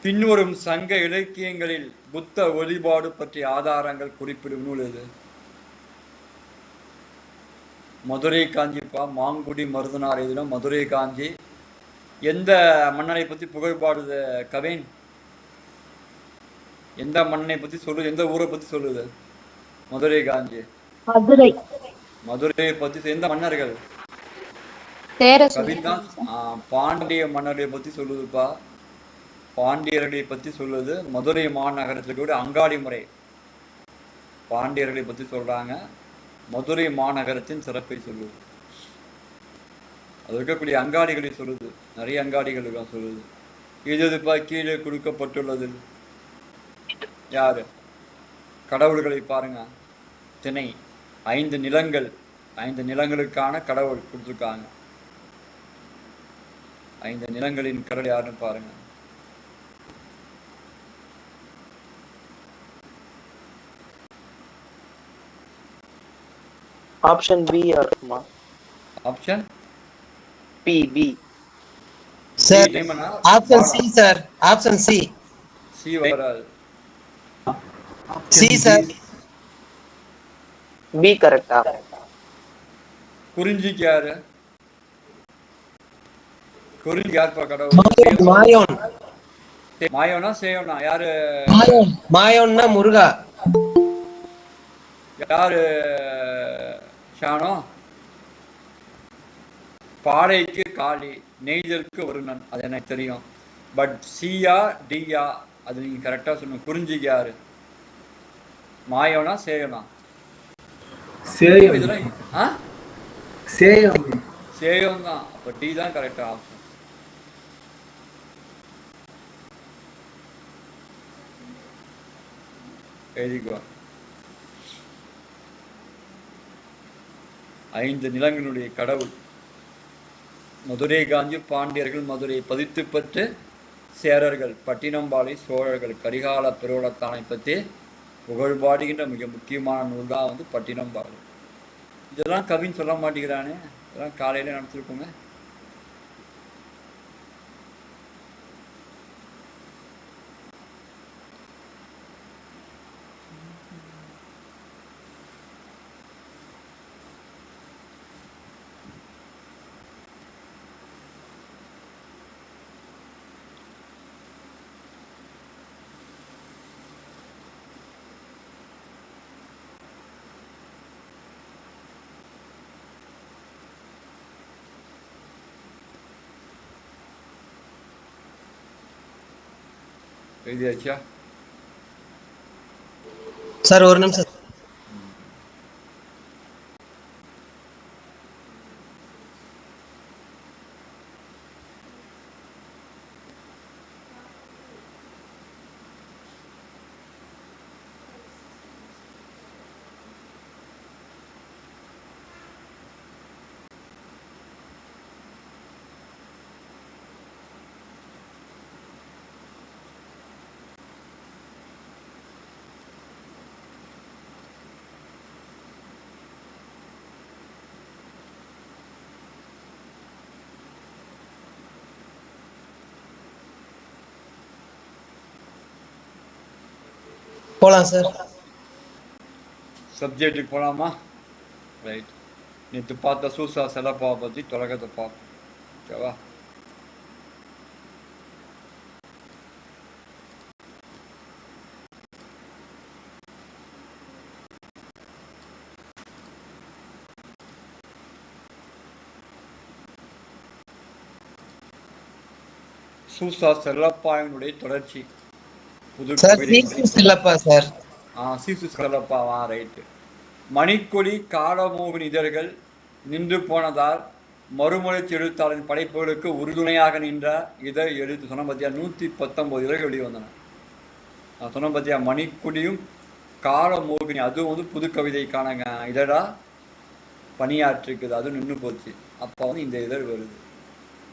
பின்வரும் சங்க இலக்கியங்களில் புத்த வழிபாடு பற்றிய ஆதாரங்கள் குறிப்பிடும் நூல் எது? மதுரை காஞ்சிப்பா. மாங்குடி மருதனார் எழுதின மதுரை காஞ்சி. எந்த மன்னனை பத்தி புகழ்பாடுது கவின்? எந்த மன்னனை பத்தி சொல்லுது? எந்த ஊரை பத்தி சொல்லுது மதுரை காஞ்சி? மதுரையை பத்தி. எந்த மன்னர்கள்? கவின் தான். பாண்டிய மன்னரை பத்தி சொல்லுதுப்பா. பாண்டியர்களை பத்தி சொல்லுது. மதுரை மாநகரத்துக்கு அங்காடி முறை பாண்டியர்களை பத்தி சொல்றாங்க. மதுரை மாநகரத்தின் சிறப்பை சொல்லுது. அது இருக்கக்கூடிய அங்காடிகளை சொல்லுது. நிறைய அங்காடிகள் சொல்லுது. இதுப்பா கீழே கொடுக்கப்பட்டுள்ளது யாரு? கடவுள்களை பாருங்க. திணை 5 நிலங்கள் 5 நிலங்களுக்கான கடவுள் கொடுத்துருக்காங்க. 5 நிலங்களின் கடவுள் யாருன்னு பாருங்க. ஆப்ஷன் பி இருக்குமா? Option B B sir option C sir. Option C. C வராது. C sir. பி கரெக்டா? குறிஞ்சிக்கு யாரு? குறிஞ்சி யாருப்பா கடவுள்? மாயோன். மாயோனா சேயோனா யாரு? மாயோன். மாயோன்னா முருகா. யாரு ஷானோ? பாடைக்கு காளி, நெய்தலுக்கு வருணன். அது எனக்கு தெரியும். பட் சியா டியா அது நீங்க கரெக்டா சொன்ன. குறிஞ்சிக்கு யாரு? மாயோனா சேயோனா? சேயம். இதெல்லாம் சேயம். சேயம் தான். அப்ப டி தான் கரெக்டா ஆப்ஷன். எழுதிக்கோ. 5 நிலங்களுடைய கடவுள். மதுரை காஞ்சி பாண்டியர்கள், மதுரை பதித்து பெற்று சேரர்கள், பட்டினம்பாலை சோழர்கள், கரிகால பெருவளத்தானை பற்றி புகழ்பாடுகின்ற மிக முக்கியமான நூல் தான் வந்து பட்டினம்பாலை. இதெல்லாம் கவின்னு சொல்ல மாட்டேங்கிறானே. இதெல்லாம் காலையில நடத்திருக்கோங்க. எழுதியாச்சா? சார் ஒரு நிமிஷம். போலாம் சார். சப்ஜெக்டுக்கு போலாமா? ரைட். நேற்று பார்த்த சூசா செலப்பாவை பற்றி தொடக்கத்தை பார்ப்போம். ஓகேவா? சூசா செல்லப்பாவினுடைய தொடர்ச்சி. புது செல்லப்பா சார். சீசு செல்லப்பாவா? ரைட்டு. மணிக்கொடி காடமோகன் இதழ்கள் நின்று போனதால் மறுமலர்ச்சி எழுத்தாளரின் படைப்புகளுக்கு உறுதுணையாக நின்ற இதழ் எழுத்து. சொன்ன பத்தியா 119 இதழ்கள் வெளிவந்தன. நான் சொன்ன பத்தியா மணிக்கொடியும் காடமோகினி அதுவும் வந்து புது கவிதைக்கான இதழா பணியாற்றிருக்குது. அது நின்று போச்சு. அப்போ வந்து இந்த இதழ் வருது.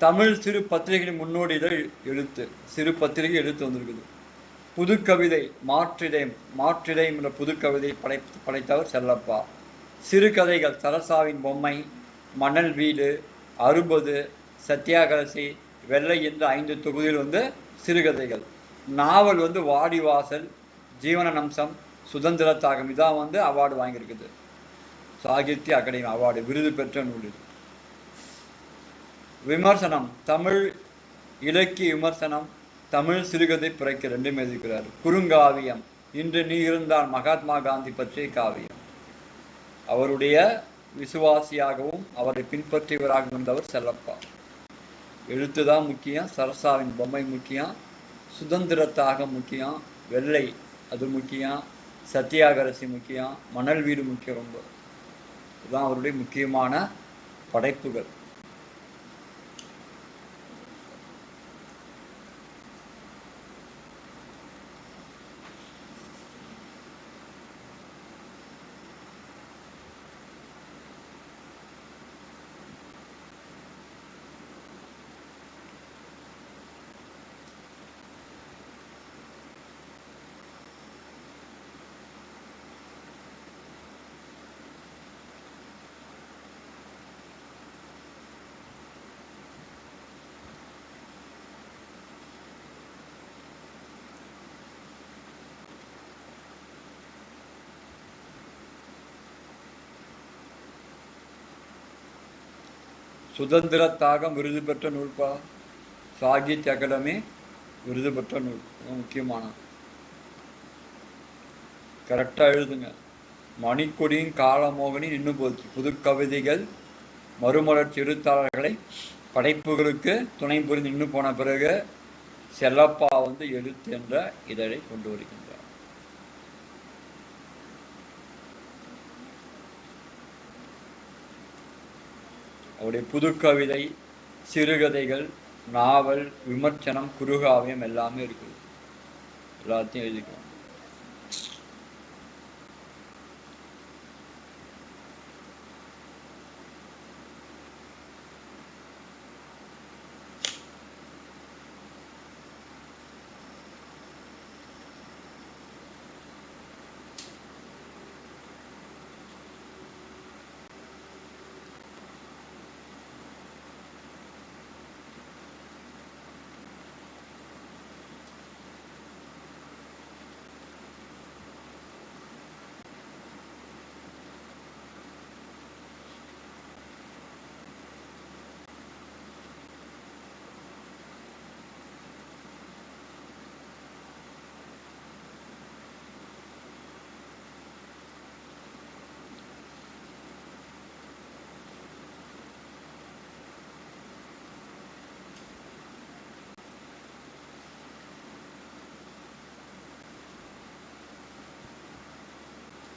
தமிழ் சிறு பத்திரிகையின் முன்னோடி இதழ் எழுத்து. சிறு பத்திரிகை எழுத்து வந்திருக்குது. புதுக்கவிதை மாற்றிடை என்ற புதுக்கவிதை படைத்தவர் செல்லப்பா. சிறுகதைகள் சரசாவின் பொம்மை, மணல் வீடு, 60, சத்தியாகரசி, வெள்ளை என்ற 5 தொகுதியில் வந்து சிறுகதைகள். நாவல் வந்து வாடிவாசல், ஜீவன அம்சம், சுதந்திர தாகம். இதான் வந்து அவார்டு வாங்கியிருக்குது. சாகித்ய அகாடமி அவார்டு விருது பெற்ற நூல். விமர்சனம் தமிழ் இலக்கிய விமர்சனம், தமிழ் சிறுகதை பிறக்க 2 எழுதிக்கிறார். குறுங்காவியம் இன்று நீ இருந்தால் மகாத்மா காந்தி பற்றிய காவியம். அவருடைய விசுவாசியாகவும் அவரை பின்பற்றியவராகவும் இருந்தவர் செல்லப்பா. எழுத்துதான் முக்கியம், சரசாவின் பொம்மை முக்கியம், சுதந்திர தாகம் முக்கியம், வெள்ளை அது முக்கியம், சத்தியாகரசி முக்கியம், மணல் வீடு முக்கியம். ரொம்ப இதுதான் அவருடைய முக்கியமான படைப்புகள். சுதந்திரத்தாக விருது பெற்ற நூல்பா. சாகித்ய அகாடமி விருது பெற்ற நூல், முக்கியமான. கரெக்டா எழுதுங்க. மணிக்கொடியின் காலமோகனின் இன்னும் போச்சு. புது கவிதைகள் மறுமலர்ச்சி எழுத்தாளர்களை படைப்புகளுக்கு துணை புரிந்து நின்று போன பிறகு செல்லப்பா வந்து எழுத்து என்ற இதழை கொண்டு வருகின்றார். அவருடைய புது கவிதை, சிறுகதைகள், நாவல், விமர்சனம், குறுகாவியம் எல்லாமே இருக்குது. எல்லாத்தையும் எழுதிக்கலாம்.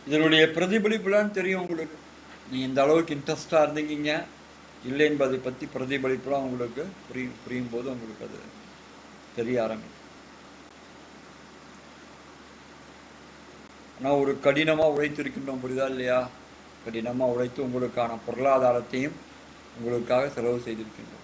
இதனுடைய பிரதிபலிப்புலாம் தெரியும் உங்களுக்கு. நீங்க இந்த அளவுக்கு இன்ட்ரெஸ்டா இருந்தீங்க இல்லை என்பதை பத்தி பிரதிபலிப்புலாம் உங்களுக்கு புரியும் போது உங்களுக்கு அது தெரிய ஆரம்பிக்கும். ஆனா ஒரு கடினமா உழைத்திருக்கின்றோம், புரியுதா இல்லையா? கடினமா உழைத்து உங்களுக்கான பொருளாதாரத்தையும் உங்களுக்காக செலவு செய்திருக்கின்றோம்.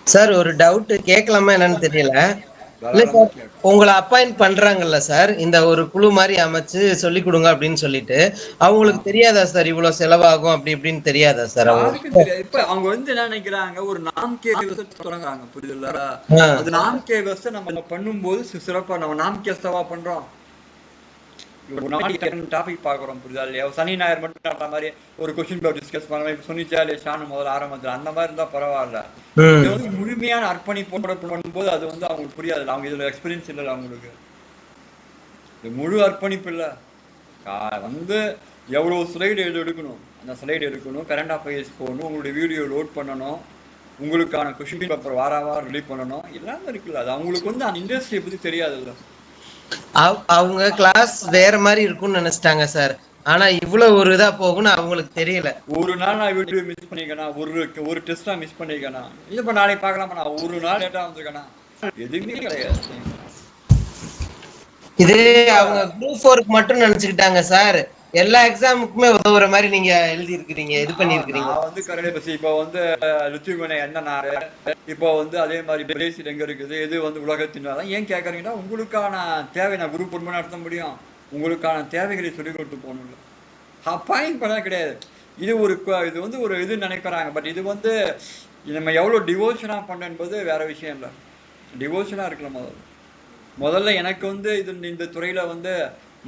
சார் ஒரு டவுட் கேட்கலாமா என்னன்னு தெரியல. இல்ல சார், உங்களை அப்பாயிண்ட் பண்றாங்கல்ல சார், இந்த ஒரு குழு மாதிரி அமைச்சு சொல்லி கொடுங்க அப்படின்னு சொல்லிட்டு, அவங்களுக்கு தெரியாதா சார் இவ்வளவு செலவாகும் அப்படி இப்படின்னு தெரியாதா சார்? இப்ப அவங்க வந்து என்ன நினைக்கிறாங்க, ஒரு நாம்கே தொடங்குறாங்க, புரியுதுல்ல? அது நாம்கே விவசாய நம்ம பண்ணும்போது சிறப்பா நம்ம நாம்கே சவா பண்றோம். டாபிக் பாக்குறோம், புரியுதா இல்லையா? சனி ஞாயிறு மட்டும் நடத்த மாதிரி ஒரு கொஸ்டின் பேப்பர் டிஸ்கஸ் பண்ண சொன்னிச்சா இல்லையா ஷானு முதல்ல ஆரம்பத்துல அந்த மாதிரி இருந்தா பரவாயில்ல. இது வந்து முழுமையான அர்ப்பணிப்போட பண்ணும்போது அது வந்து அவங்களுக்கு புரியாது. அவங்க இதுல எக்ஸ்பீரியன்ஸ் இல்லை அவங்களுக்கு. இது முழு அர்ப்பணிப்பு இல்ல. வந்து எவ்வளவு ஸ்லைடு எடுக்கணும், அந்த ஸ்லைடு எடுக்கணும், கரண்ட் அஃபேர்ஸ் போகணும், உங்களுடைய வீடியோ லோட் பண்ணணும், உங்களுக்கான கொஸ்டின் பேப்பர் வாரம் ரிலீவ் பண்ணணும், எல்லாமே இருக்குல்ல. அது அவங்களுக்கு வந்து அந்த இண்டஸ்ட்ரியை பத்தி தெரியாதுல்ல. அவங்க கிளாஸ் வேற மாதிரி இருக்கும்னு நினைச்சிட்டாங்க சார். ஆனா இவ்வளவு ஒரு இதா போகும்னு அவங்களுக்கு தெரியல. ஒரு நாள் நான் வீடியோ மிஸ் பண்ணிக்கனா, ஒரு டெஸ்டா மிஸ் பண்ணிக்கனா, இல்ல நாளைக்கு பார்க்கலாமா, நான் ஒரு நாள் லேட்டா வந்திருக்கேனா, எதுவுமே கிடையாது. இது அவங்க குரூப் 4க்கு மட்டும் நினைச்சுக்கிட்டாங்க சார். எல்லா எக்ஸாமுக்குமே உதவுற மாதிரி நீங்க எழுதி இருக்கிறீங்க, இது பண்ணிருக்கீங்க. நான் வந்து கரண்ட் பசி இப்போ வந்து லித்துவேனியா என்ன நாடு, இப்போ வந்து அதே மாதிரி பிரேசில் எங்க இருக்குது, எது வந்து உலகத்தின் ஏன் கேட்கறீங்கன்னா உங்களுக்கான தேவை நான் குரூப் 1 நடத்த முடியும். உங்களுக்கான தேவைகளை சொல்லிக் கொடுத்து போகணும்ல. அப்பாயிண்ட் பண்ண கிடையாது. இது வந்து ஒரு இது நினைக்கிறாங்க. பட் இது வந்து நம்ம எவ்வளவு டிவோஷனா பண்ண என்பது வேற விஷயம் இல்லை. டிவோஷனா இருக்கல. முதல்ல எனக்கு வந்து இந்த துறையில வந்து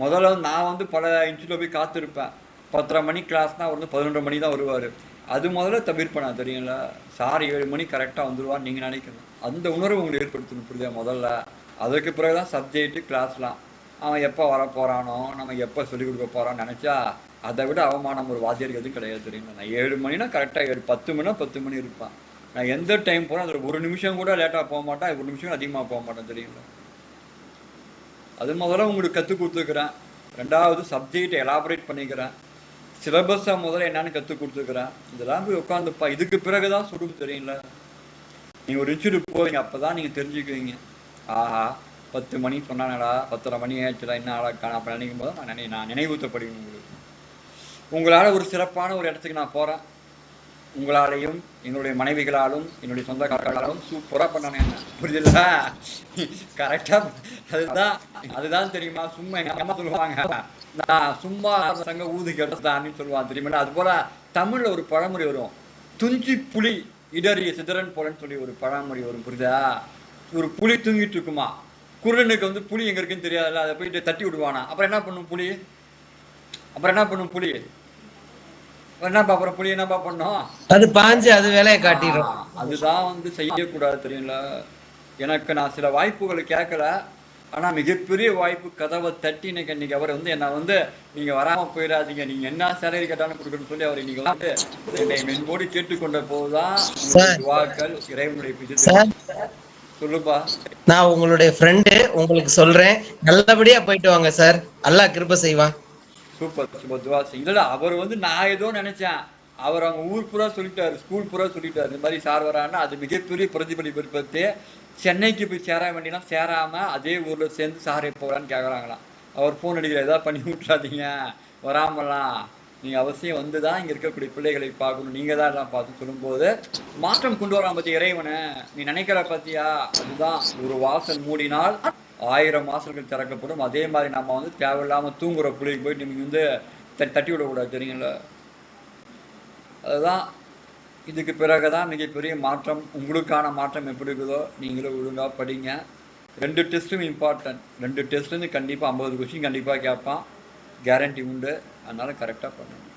முதல்ல நான் வந்து பல இன்ஸ்டியூட்ல போய் காத்திருப்பேன். 10:30 மணி கிளாஸ்னா அவர் வந்து 11:30 மணி தான் வருவாரு. அது முதல்ல தவிர்ப்பேன் நான், தெரியுங்களா? சார் 7 மணி கரெக்டா வந்துருவான்னு நீங்க நினைக்கணும். அந்த உணர்வு உங்களுக்கு ஏற்படுத்தணும், புரியுதா? முதல்ல அதுக்கு பிறகுதான் சப்ஜெக்ட் கிளாஸ்லாம். அவன் எப்போ வர போறானோ, நம்ம எப்போ சொல்லிக் கொடுக்க போறான்னு நினைச்சா அதை விட அவமானம் ஒரு வாத்தியாருக்கு எதுவும் கிடையாது, தெரியுங்களா? நான் 7 மணினா கரெக்டா 10 மணினா 10 மணி இருப்பான். நான் எந்த டைம் போறேன் அதில் ஒரு நிமிஷம் கூட லேட்டா போக மாட்டேன், 1 நிமிஷம் அதிகமாக போக மாட்டேன், தெரியுங்களா? அது முதல்ல உங்களுக்கு கற்றுக் கொடுத்துருக்குறேன். 2வது சப்ஜெக்டை எலாபரேட் பண்ணிக்கிறேன். சிலபஸை முதல்ல என்னன்னு கற்றுக் கொடுத்துருக்குறேன். இதெல்லாம் போய் உட்காந்துப்பா. இதுக்கு பிறகுதான் சுடுப்பு, தெரியுங்களா? நீங்க ஒரு இன்ஸ்டியூட் போவீங்க, அப்பதான் நீங்க தெரிஞ்சுக்குவீங்க. ஆஹா 10 மணி சொன்னானடா, 10:30 மணி ஆயிடுச்சுடா, என்ன ஆளாக்கான அப்ப நினைக்கும் போது நான் நினைவூத்தப்படுவேன் உங்களுக்கு. உங்களால ஒரு சிறப்பான ஒரு இடத்துக்கு நான் போறேன். உங்களாலையும் எங்களுடைய மனைவிகளாலும் என்னுடைய சொந்தக்காரர்களாலும் சூப்பரா பண்ணானே, புரியுதுல்ல? கரெக்டா அதுதான் தெரியுமா? சும்மா எங்க அம்மா சொல்லுவாங்க, நான் சும்மா சங்க ஊது கெட்டதான்னு சொல்லுவான் தெரியுமா. அது போல தமிழ்ல ஒரு பழமொழி வரும், துஞ்சி புலி இடறிய சிதறன் போலன்னு சொல்லி ஒரு பழமொழி வரும், புரியுதா? ஒரு புலி தூங்கிட்டு இருக்குமா, குருடனுக்கு வந்து புலி எங்க இருக்குன்னு தெரியாதுல்ல, அதை போயிட்டு தட்டி விடுவானா. அப்புறம் என்ன பண்ணும் புலி? என்னப்பா அப்புறம் புலி என்னப்பா பண்ணும்? அது பாஞ்சு அது வேலையை காட்டிடும். அதுதான் வந்து செய்யக்கூடாது தெரியுங்களா. எனக்கு நான் சில வாய்ப்புகளை கேட்கல, ஆனா மிகப்பெரிய வாய்ப்பு கதவை தட்டி இன்னைக்கு அவர் வந்து என்ன வந்து நீங்க வராம போயிடாதீங்க, நீங்க என்ன சேலரி கேட்டாலும் கொடுக்கணும்னு சொல்லி அவர் இன்னைக்கு வந்து என்னை மென்போடு கேட்டுக்கொண்ட போதுதான் துவாக்கள் இறைவனுடைய பிஜி. சொல்லுப்பா. நான் உங்களுடைய ஃப்ரெண்டு, உங்களுக்கு சொல்றேன், நல்லபடியா போயிட்டு வாங்க சார், அல்லாஹ் கிருபை செய்வான். சூப்பர் சூப்பர், துவா செய்யுங்க. இல்ல அவர் வந்து நான் ஏதோ நினைச்சேன், அவர் அவங்க ஊர் பூரா சொல்லிட்டாரு, ஸ்கூல் பூரா சொல்லிட்டாரு இந்த மாதிரி சார் வரான்னா அது மிகப்பெரிய பிரதிபலிப்பு ஏற்படுத்தி சென்னைக்கு போய் சேர வேண்டியனா சேராம அதே ஊர்ல சேர்ந்து சார் எப்போ வரான்னு கேட்கறாங்களாம். அவர் போன் அடிக்கிற, ஏதாவது பண்ணி விட்டுறாதீங்க, வராமலாம் நீங்க அவசியம் வந்துதான் இங்க இருக்கக்கூடிய பிள்ளைகளை பார்க்கணும், நீங்க தான் எல்லாம் பார்த்து சொல்லும்போது மாற்றம் கொண்டு வராம பத்தி இறைவனை நீ நினைக்கிற பத்தியா. அதுதான் ஒரு வாசல் மூடினால் 1000 வாசல்கள் திறக்கப்படும். அதே மாதிரி நம்ம வந்து தேவையில்லாம தூங்குற பிள்ளைக்கு போயிட்டு நீங்க வந்து தட்டி விடக்கூடாது தெரியுங்களா. அதுதான் இதுக்கு பிறகுதான் மிகப்பெரிய மாற்றம். உங்களுக்கான மாற்றம் எப்படி இருக்குதோ நீங்களும் ஒழுங்கா படிங்க. 2 டெஸ்ட்டும் இம்பார்ட்டன்ட். 2 டெஸ்ட்லேருந்து கண்டிப்பா 50 கொஸ்டின் கண்டிப்பா கேட்பான், கேரண்டி உண்டு. அதனால கரெக்டா பண்ணணும்.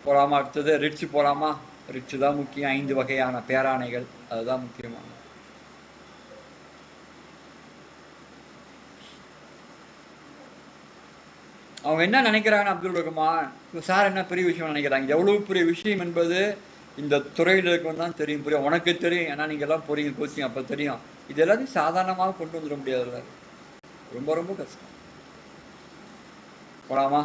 போலாமா? அடுத்தது ரிட்ஸ் போலாமா? ரிட்ஸ் தான் முக்கியம். 5 வகையான பேராணைகள், அதுதான் முக்கியமான. அவங்க என்ன நினைக்கிறாங்க அப்துல் ரஹ்மான் சார், என்ன பெரிய விஷயம் நினைக்கிறாங்க? எவ்வளவு பெரிய விஷயம் என்பது இந்த துறையில இருக்கவன் தான் தெரியும், புரியும். உனக்கு தெரியும், ஏன்னா நீங்க எல்லாம் போறீங்க கோச்சிங், அப்ப தெரியும். இது எல்லாத்தையும் சாதாரணமாக கொண்டு வந்துட முடியாதுல்ல, ரொம்ப ரொம்ப கஷ்டம். போலாமா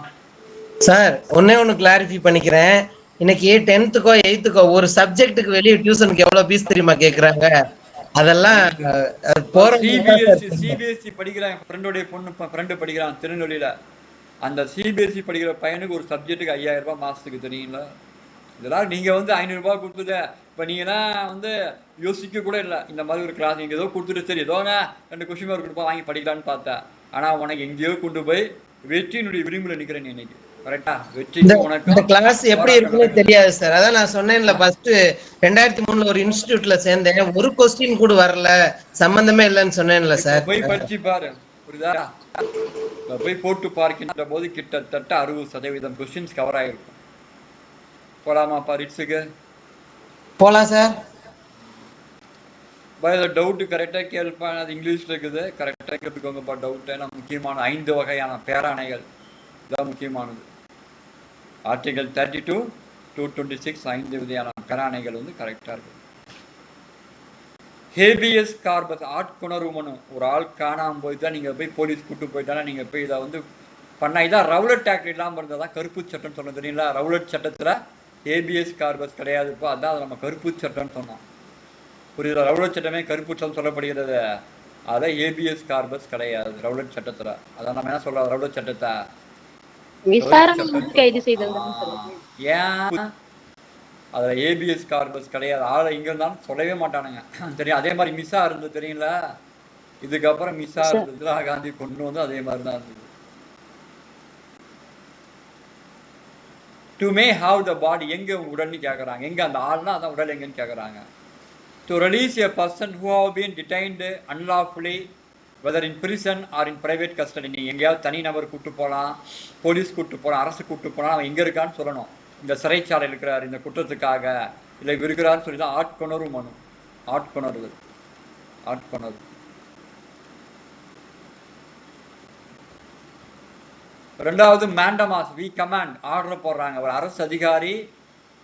சார்? ஒண்ணு கிளாரிஃபை பண்ணிக்கிறேன். இன்னைக்கு 10th-க்கோ 8th-க்கோ ஒரு சப்ஜெக்ட்டுக்கு வெளியே டியூஷனுக்கு எவ்வளவு ஃபீஸ் தெரியுமா கேக்குறாங்க? அதெல்லாம் போற சிபிஎஸ்சி படிக்கிறாங்க. ஃப்ரெண்டோடைய பொண்ணு ஃப்ரெண்டு படிக்கிறான் திருநெல்வேலியில. அந்த சிபிஎஸ்சி படிக்கிற பையனுக்கு ஒரு சப்ஜெக்ட்டுக்கு 5000 ரூபாய் மாசத்துக்கு, தெரியுங்களா? இதெல்லாம் நீங்க வந்து 500 ரூபாய் கொடுத்துட்டு இப்ப நீங்கலாம் வந்து யோசிக்க கூட இல்லை. இந்த மாதிரி ஒரு கிளாஸ் நீங்க ஏதோ கொடுத்துட்டு சரி ஏதோங்க 2 கொஸ்டின் மார்க் கொடுப்பா வாங்கி படிக்கலான்னு பார்த்தேன். ஆனா உனக்கு எங்கேயோ கொண்டு போய் வெற்றியினுடைய விளிம்புல நிக்கிறேன் நீ இன்னைக்கு. கரெக்டா? வெற்றி உனக்கு இந்த கிளாஸ் எப்படி இருக்குன்னு தெரியாது சார். அதான் நான் சொன்னேன்ல, ஃபர்ஸ்ட் 2003ல ஒரு இன்ஸ்டிடியூட்ல சேர்ந்தேன், ஒரு கொஸ்டின் கூட வரல, சம்பந்தமே இல்லைன்னு சொன்னேன்ல சார். போய் படிச்சு பாரு, புரியுதா? போய் போட்டு பார்க்கின்ற போது கிட்டத்தட்ட 60% கொஸ்டின்ஸ் கவர் ஆகிருக்கும். போலாமாப்பா ரிட்ஸுக்கு? போலாம் சார். டவுட் கரெக்டா கேள்ப்பா, அது இங்கிலீஷ்ல இருக்குது, கரெக்டா கேட்டுக்கோங்கப்பா டவுட். ஏன்னா முக்கியமான 5 வகையான பேராணைகள் இதான் முக்கியமானது. ஆர்டிகல் 32 226 5 வகையான பேராணைகள் வந்து கரெக்டா இருக்கு. ஹேபியஸ் கார்பஸ் ஆட்கொணர்வு மனு. ஒரு ஆள் காணாம போய் தான் நீங்க போய் போலீஸ் கூட்டு போயிட்டாலும் நீங்க போய் இதை வந்து பண்ண, இதான் ரவுலட் ஆக்ட் இல்லாம இருந்ததான் கருப்பு சட்டம் சொன்னோம் தெரியுங்களா. ரவுலட் சட்டத்துல ஹேபியஸ் கார்பஸ் கிடையாதுப்பா, அதான் அதை நம்ம கருப்பு சட்டம்னு சொன்னோம், புரியுதா? ரவுலட் சட்டமே கருப்பு சட்டம் சொல்லப்படுகிறது, அதை ஏபிஎஸ் கார்பஸ் கிடையாது ரவுலட் சட்டத்துல. அதான் நம்ம என்ன சொல்றோம், ரவுலட் சட்டத்தை ஏன் அதுல ஏபிஎஸ் கார்பஸ் கிடையாது, ஆளை இங்க இருந்தாலும் சொல்லவே மாட்டானுங்க தெரியும். அதே மாதிரி மிஸ்ஸா இருந்தது தெரியுங்களா, இதுக்கப்புறம் மிஸ்ஸா இருந்ததுல காந்தி கொண்டு வந்து அதே மாதிரி தான் இருந்தது. டு மே ஹாவ் த பாடி, எங்க உடல்னு கேக்குறாங்க, எங்க அந்த ஆள்னா அதான் உடல் எங்கன்னு கேக்குறாங்க. To release a person who have been detained unlawfully whether in prison or in private custody. நீங்க எங்கேயாவது தனி நபர் கூட்டு போகலாம், போலீஸ் கூட்டு போகலாம், அரசு கூட்டு போகலாம், அவன் எங்க இருக்கான்னு சொல்லணும். இந்த சிறைச்சாலையில் இருக்கிறார் இந்த குற்றத்துக்காக, இல்லை இருக்கிறான்னு சொல்லி தான் ஆட்கொணர்வு மனு. ஆட்கொணர்வு. ரெண்டாவது மேண்டமாஸ், வி கமாண்ட், ஆர்டர் போடுறாங்க. ஒரு அரசு அதிகாரி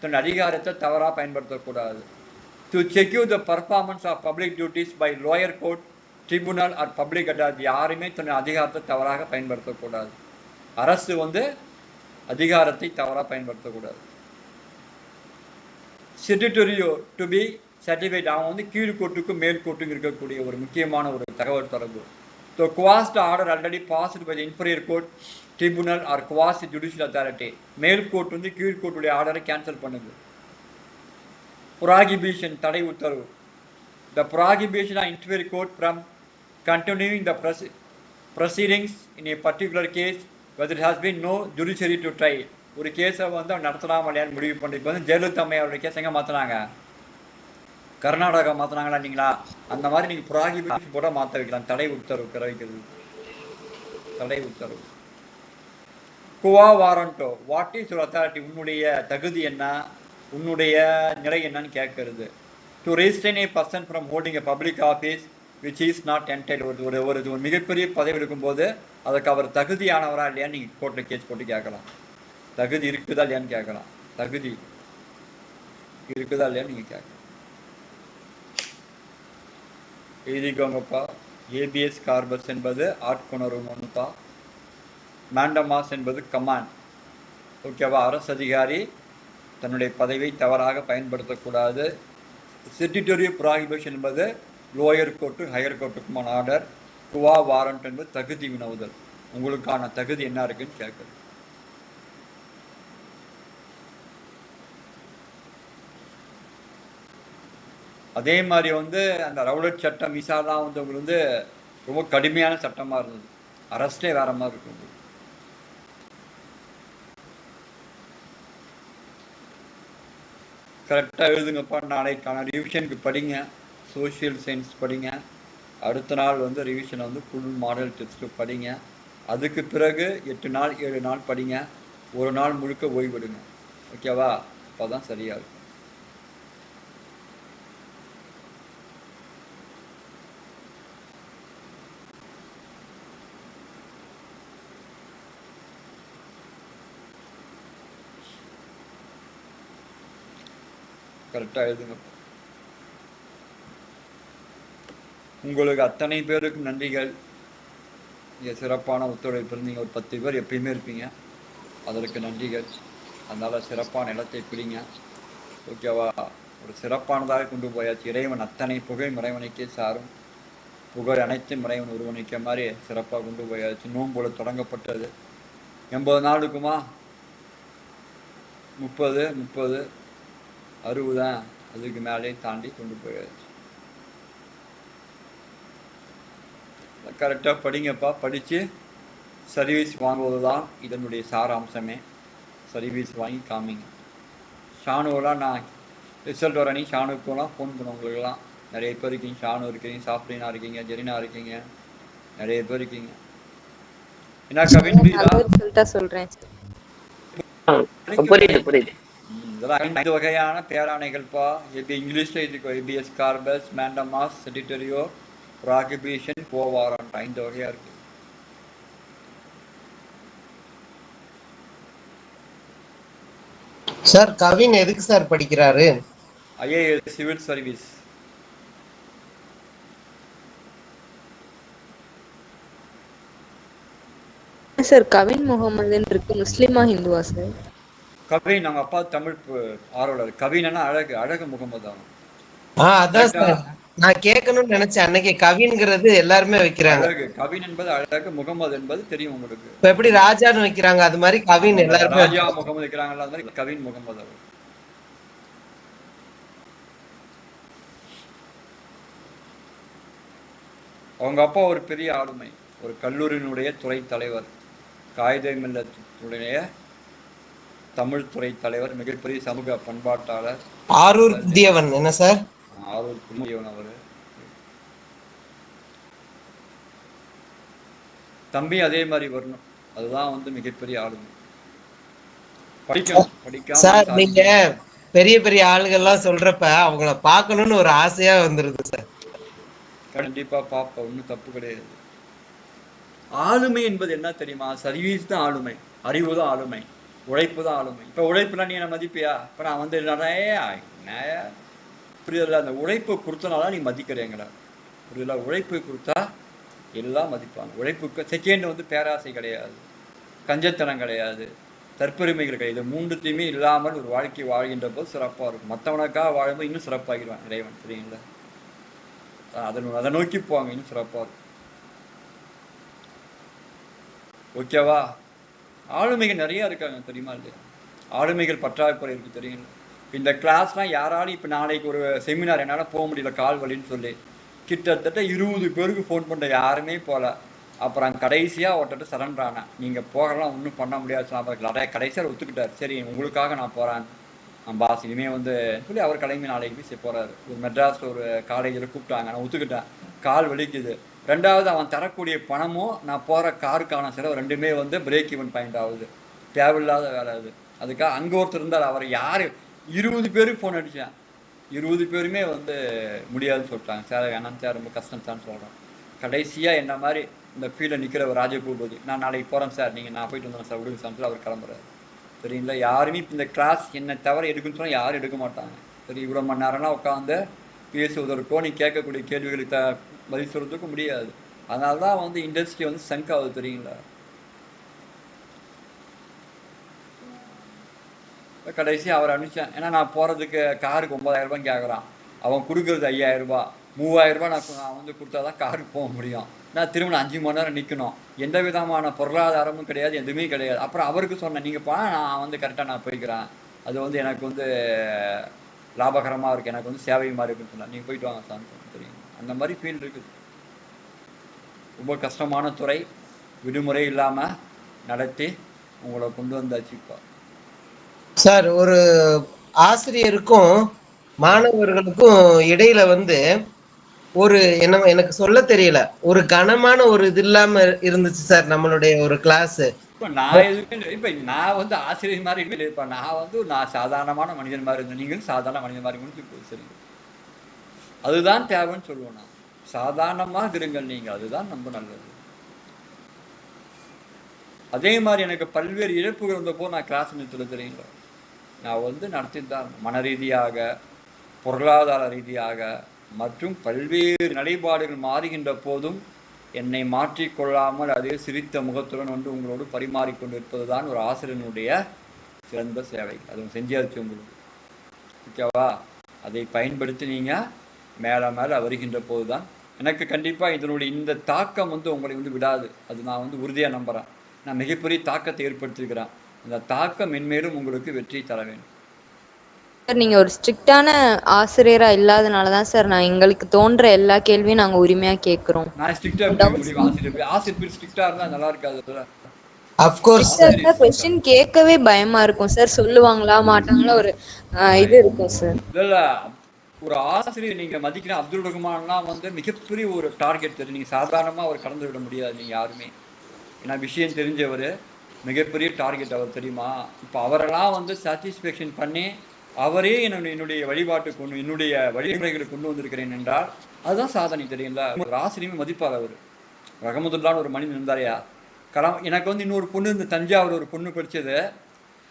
தன் அதிகாரத்தை தவறா பயன்படுத்தக்கூடாது. To secure the performance of public duties by lower court, tribunal or public authority. யாருமே தன் அதிகாரத்தை தவறாக பயன்படுத்தக்கூடாது. அரசு வந்து அதிகாரத்தை தவறாக பயன்படுத்தக்கூடாது. செக்ரட்டரியோ டு பி சர்டிஃபைட், அவன் வந்து கீழ்கோட்டுக்கும் மேல்கோட்டுக்கும் இருக்கக்கூடிய ஒரு முக்கியமான ஒரு தகவல் தொடர்பு. So quashed order already passed by the inferior court, tribunal or quasi judicial authority. மேல்கோர்ட் வந்து கீழ்கோட்டுடைய ஆர்டரை கேன்சல் பண்ணுது. ப்ராகிபிஷன், தடை உத்தரவு. The prohibition of inferior court from continuing the proceedings in a particular case whether it has been no judiciary to try. ஒரு கேஸை வந்து அவன் நடத்தலாமா இல்லையான்னு முடிவு பண்ணி இப்போ வந்து ஜெயலலிதா அம்மையாருடைய கேஸ் எங்கே மாற்றினாங்க? கர்நாடகா மாற்றினாங்களா இல்லைங்களா? அந்த மாதிரி நீங்கள் ப்ராகிபிஷன் கூட மாற்ற வைக்கலாம். தடை உத்தரவு பிறவிக்கிறது, தடை உத்தரவு. குவா warranto, what is your authority? உன்னுடைய தகுதி என்ன, உன்னுடைய நிலை என்னன்னு கேட்கறது. To restrain A person from holding a public office which is not entitle. ஒரு மிகப்பெரிய பதவி இருக்கும்போது அதுக்கு அவர் தகுதியானவரா இல்லையான்னு நீங்கள் கோர்ட்டில் கேஸ் போட்டு கேட்கலாம். தகுதி இருக்குதா இல்லையான்னு கேட்கலாம். தகுதி இருக்குதா இல்லையான்னு நீங்கள் கேட்கலாம். எழுதிக்கோங்கப்பா. ஏபிஎஸ் கார்பஸ் என்பது ஆட்கொணர்வுப்பா. மேண்டமாஸ் என்பது கமாண்ட். ஓகேவா? அரசு அதிகாரி தன்னுடைய பதவியை தவறாக பயன்படுத்தக்கூடாது. ஸ்டேட்யூட்டரி ப்ராஹிபிஷன் என்பது லோயர் கோர்ட்டு ஹையர் கோர்ட்டுக்குமான ஆர்டர். குவா வாரண்ட் என்பது தகுதி வினவுதல். உங்களுக்கான தகுதி என்ன இருக்குன்னு கேட்குறது. அதே மாதிரி வந்து அந்த ரவுலட் சட்டம் விசாலாம் வந்து உங்களுக்கு வந்து ரொம்ப கடுமையான சட்டமாக இருந்தது. அரஸ்டே வேற மாதிரி இருக்கும். கரெக்டாக எழுதுங்கப்பா. நாளைக்கான ரிவிஷனுக்கு படிங்க. சோஷியல் சயின்ஸ் படிங்க. அடுத்த நாள் வந்து ரிவிஷனை வந்து ஃபுல் மாடல் டெஸ்ட்டு படிங்க. அதுக்கு பிறகு 8 நாள் 7 நாள் படிங்க. ஒரு நாள் முழுக்க ஓய்விடுங்க. ஓகேவா? அப்போ தான் சரியாக இருக்கும். கரெக்டாக எழுதுங்க. உங்களுக்கு அத்தனை பேருக்கும் நன்றிகள். நீங்கள் சிறப்பான ஒத்துழைப்பு. நீங்கள் ஒரு 10 பேர் எப்பயுமே இருப்பீங்க, அதற்கு நன்றிகள். அதனால் சிறப்பான இடத்தை பிடிங்க. ஓகேவா? ஒரு சிறப்பானதாக கொண்டு போயாச்சு. இறைவன் அத்தனை புகை இறைவனுக்கே சாரும். புகழ் அனைத்தும் இறைவன் ஒருவனுக்க மாதிரி சிறப்பாக கொண்டு போயாச்சு. நோம்போல தொடங்கப்பட்டது 80 நாளுக்குமா? 30 60 அதுக்கு மேலே தாண்டி கொண்டு போயாச்சு. கரெக்டாக படிங்கப்பா. படித்து சர்வீஸ் வாங்குவது தான் இதனுடைய சாராம்சமே. சர்வீஸ் வாங்கி காமிங்க. ஷானுவெல்லாம் நான் ரிசல்ட் வர நீ ஷானுக்குலாம் ஃபோன் பண்ணுவவங்களுக்கெல்லாம் நிறைய பேர் இருக்கீங்க. ஷானு இருக்கிறீங்க, சாஃப்ட்ரீனா இருக்கீங்க, ஜெரினா இருக்கீங்க, நிறைய பேர் இருக்கீங்க. என்ன கவின் புரியுதா? சொல்றேன். இதெல்லாம் 5 வகையான பேராணைகள்ப்பா. இங்கிலீஷ்ல இதுக்கு habeas corpus, mandamus, certiorari, prohibition, quo warranto 5 வகையா இருக்கு. சார் கவின் எதுக்கு சார் படிக்கிறாரு? IAS civil service. Sir Kavin முகமதுன்னு இருக்கு, முஸ்லிமா ஹிந்துவா சார்? கவின் அவங்க அப்பா தமிழ் ஆர்வலர். கவின்னா அழகு, அழகு முகமது ஆகும். அதான் சார் நான் கேட்கணும்னு நினைச்சேன். அன்னைக்கு கவின்ங்கிறது எல்லாருமே வைக்கிறாங்க. அழகு, கவின் என்பது அழகு, முகமது என்பது தெரியும் உங்களுக்கு. இப்ப எப்படி ராஜான்னு வைக்கிறாங்க அது மாதிரி கவின் எல்லாருமே ராஜா முகமது வைக்கிறாங்கல்ல, அது மாதிரி கவின் முகமது அவர். அவங்க அப்பா ஒரு பெரிய ஆளுமை, ஒரு கல்லூரியினுடைய துறை தலைவர், காயிதே மில்லத்துடைய தமிழ் துறை தலைவர், மிகப்பெரிய சமூக பண்பாட்டாளர். ஆரூர் புதியவன் என்ன சார்? ஆரூர் புதியவன் அவரு. தம்பி அதே மாதிரி வரணும். அதுதான் வந்து மிகப்பெரிய ஆளுமை. படிக்கும் சார். நீங்க பெரிய பெரிய ஆளுகள்லாம் சொல்றப்ப அவங்கள பார்க்கணும்னு ஒரு ஆசையா வந்துருது சார். கண்டிப்பா பாப்பா, ஒன்றும் தப்பு கிடையாது. ஆளுமை என்பது என்ன தெரியுமா? சர்வீஸ் தான் ஆளுமை, அறிவு தான் ஆளுமை, உழைப்பு தான் ஆளுமை. இப்போ உழைப்புலாம் நீ என்ன மதிப்பியா? இப்போ நான் வந்து புரியல, அந்த உழைப்பு கொடுத்தனால நீ மதிக்கிறேங்கடா. புரியல, உழைப்பு கொடுத்தா எல்லாம் மதிப்பாங்க. உழைப்புக்கு செகண்ட் வந்து பேராசை கிடையாது, கஞ்சத்தனம் கிடையாது, தற்பெருமைகள் கிடையாது. 3த்தையுமே இல்லாமல் ஒரு வாழ்க்கை வாழ்கின்ற போது சிறப்பாக இருக்கும். மற்றவனுக்காக வாழும்போது இன்னும் சிறப்பாகிடுவான் இறைவன். தெரியுங்களா? அதை நோக்கி போவாங்க, இன்னும் சிறப்பாக இருக்கும். ஓகேவா? ஆளுமைகள் நிறைய இருக்காங்க தெரியுமா இல்லையா? ஆளுமைகள் பற்றாக்குறை இருக்கு தெரியுங்களா? இந்த கிளாஸ்லாம் யாராலும் இப்போ நாளைக்கு ஒரு செமினார் என்னால் போக முடியல கால் வலின்னு சொல்லி கிட்டத்தட்ட 20 பேருக்கு ஃபோன் பண்ண யாருமே போகல. அப்புறம் கடைசியாக ஒருத்தட்டு சரண்டர் ஆனேன். நீங்கள் போகலாம் ஒன்றும் பண்ண முடியாது. கடைசியாக ஒத்துக்கிட்டார். சரி உங்களுக்காக நான் போகிறேன் பாஸ், இனிமேல் வந்து சொல்லி அவர் கிளம்பி நாளைக்கு போய் போகிறாரு. ஒரு மெட்ராஸில் ஒரு காலேஜில் கூப்பிட்டாங்க, நான் ஒத்துக்கிட்டேன். கால் வலிக்குது. ரெண்டாவது அவன் தரக்கூடிய பணமும் நான் போகிற காருக்கான செலவு ரெண்டுமே வந்து பிரேக் ஈவன் பாயிண்ட் ஆகுது. தேவையில்லாத வேலை அது. அதுக்காக அங்கே ஒருத்தர் இருந்தார். அவர் யார் 20 பேருக்கு ஃபோன் அடித்தேன். 20 பேருமே வந்து முடியாதுன்னு சொல்லிட்டாங்க. சார் வேணாம் சார், ரொம்ப கஷ்டம் தான் சொல்கிறேன். கடைசியாக என்ன மாதிரி இந்த ஃபீல்டில் நிற்கிற ஒரு ராஜபூபதி, நான் நாளைக்கு போகிறேன் சார், நீங்கள் நான் போயிட்டு வந்துடுறேன் சார், விடுங்க சார், அவர் கிளம்புறாரு. சரிங்களா? யாருமே இந்த கிளாஸ் என்னை தவிர எடுக்குன்னு சொன்னால் யாரும் எடுக்க மாட்டாங்க. சரி, இவ்வளோ மணி நேரம்லாம் உட்காந்து பேசுவதற்கோ நீ கேட்கக்கூடிய கேள்விகளுக்கு பதில் சொல்கிறதுக்கும் முடியாது. அதனால தான் வந்து இண்டஸ்ட்ரி வந்து சங்க் ஆகுது. தெரியுங்களா? கடைசி அவர் அனுப்பிச்சேன். ஏன்னா நான் போகிறதுக்கு காருக்கு 9,000 ரூபாய் கேட்குறான். அவன் கொடுக்குறது 5,000 ரூபாய். 3,000 ரூபாய் நான் வந்து கொடுத்தா தான் காருக்கு போக முடியும். நான் திரும்ப 5 மணி நேரம் நிற்கணும். எந்த விதமான பொருளாதாரமும் கிடையாது, எதுவுமே கிடையாது. அப்புறம் அவருக்கு சொன்னேன், நீங்கள் நான் வந்து கரெக்டாக நான் போய்க்கிறேன், அது வந்து எனக்கு வந்து லாபகரமாக இருக்குது, எனக்கு வந்து சேவை மாதிரி இருக்குன்னு சொன்னேன். நீங்கள் போயிட்டு வாங்க சார் தெரியும். அந்த மாதிரி ஃபீல்டு இருக்குது. ரொம்ப கஷ்டமான துறை. விடுமுறை இல்லாமல் நடத்தி உங்களை கொண்டு வந்தாச்சு. இப்போ சார், ஒரு ஆசிரியருக்கும் மாணவர்களுக்கும் இடையில வந்து ஒரு எனக்கு சொல்ல தெரியல, ஒரு கனமான ஒரு இது இல்லாம இருந்துச்சு சார் நம்மளுடைய ஒரு கிளாஸ். இப்போ நான் எதுவுமே இப்போ நான் வந்து ஆசிரியர் மாதிரி இல்லை. இப்போ நான் சாதாரணமான மனிதன் மாதிரி இருந்தேன். நீங்களும் சாதாரண மனிதன் மாதிரி முடிச்சு சரி, அதுதான் தேவைன்னு சொல்லுவோம். நான் சாதாரணமாக இருங்கள் நீங்கள், அதுதான் ரொம்ப நல்லது. அதே மாதிரி எனக்கு பல்வேறு இழப்புகள் வந்தப்போ நான் கிளாஸ் நிறுத்தல. தெரியுங்களா? நான் வந்து நடத்திதான் மன ரீதியாக, பொருளாதார ரீதியாக மற்றும் பல்வேறு நிலைப்பாடுகள் மாறுகின்ற போதும் என்னை மாற்றிக்கொள்ளாமல் அதே சிரித்த முகத்துடன் வந்து உங்களோடு பரிமாறிக்கொண்டிருப்பது தான் ஒரு ஆசிரியனுடைய சிறந்த சேவை. அது செஞ்சாச்சு உங்களுக்கு. ஓகேவா? அதை பயன்படுத்தி நீங்கள் மேலே மேலே வருகின்ற போது தான் எனக்கு கண்டிப்பாக இதனுடைய இந்த தாக்கம் வந்து உங்களை வந்து விடாது. அது நான் வந்து உறுதியாக நம்புகிறேன். நான் மிகப்பெரிய தாக்கத்தை ஏற்படுத்தியிருக்கிறேன். அந்த தாக்கம் மென்மேலும் உங்களுக்கு வெற்றி தர வேண்டும். சார், நீங்க ஒரு ஸ்ட்ரிக்டான ஆசிரியரா இல்லாதனால தான் சார் நான் எங்களுக்கு தோன்ற எல்லா கேள்வியும் நாங்க உரிமையா கேக்குறோம். நான் ஸ்ட்ரிக்டா இருக்க முடியும். ஆசிரியர் ஸ்ட்ரிக்டா இருந்தா நல்லா இருக்காது. ஆஃப் கோர்ஸ் சார், क्वेश्चन கேட்கவே பயமா இருக்கும் சார். சொல்லுவாங்களா மாட்டாங்களா ஒரு இது இருக்கும் சார். இல்ல, ஒரு ஆசிரியர் நீங்க மதிக்கிற அப்துல் ரஹ்மான்லாம் வந்து மிகப்பெரிய ஒரு டார்கெட் தெரியும். நீங்க சாதாரணமா அவர் கடந்து விட முடியாது. நீங்க யாருமே, ஏன்னா விஷயம் தெரிஞ்சவர், மிகப்பெரிய டார்கெட் அவர் தெரியுமா. இப்போ அவரெல்லாம் வந்து சாட்டிஸ்ஃபேக்ஷன் பண்ணி அவரே என்னுடைய வழிபாட்டு கொண்டு என்னுடைய வழிமுறைகளை கொண்டு வந்திருக்கிறேன் என்றால் அதுதான் சாதனை. தெரியுங்களா? ஒரு ஆசிரியமே மதிப்பார். அவர் ரஹமதுல்லான்னு ஒரு மனிதன் இருந்தாரையா எனக்கு வந்து இன்னொரு பொண்ணு இந்த தஞ்சாவூர் ஒரு பொண்ணு படித்தது,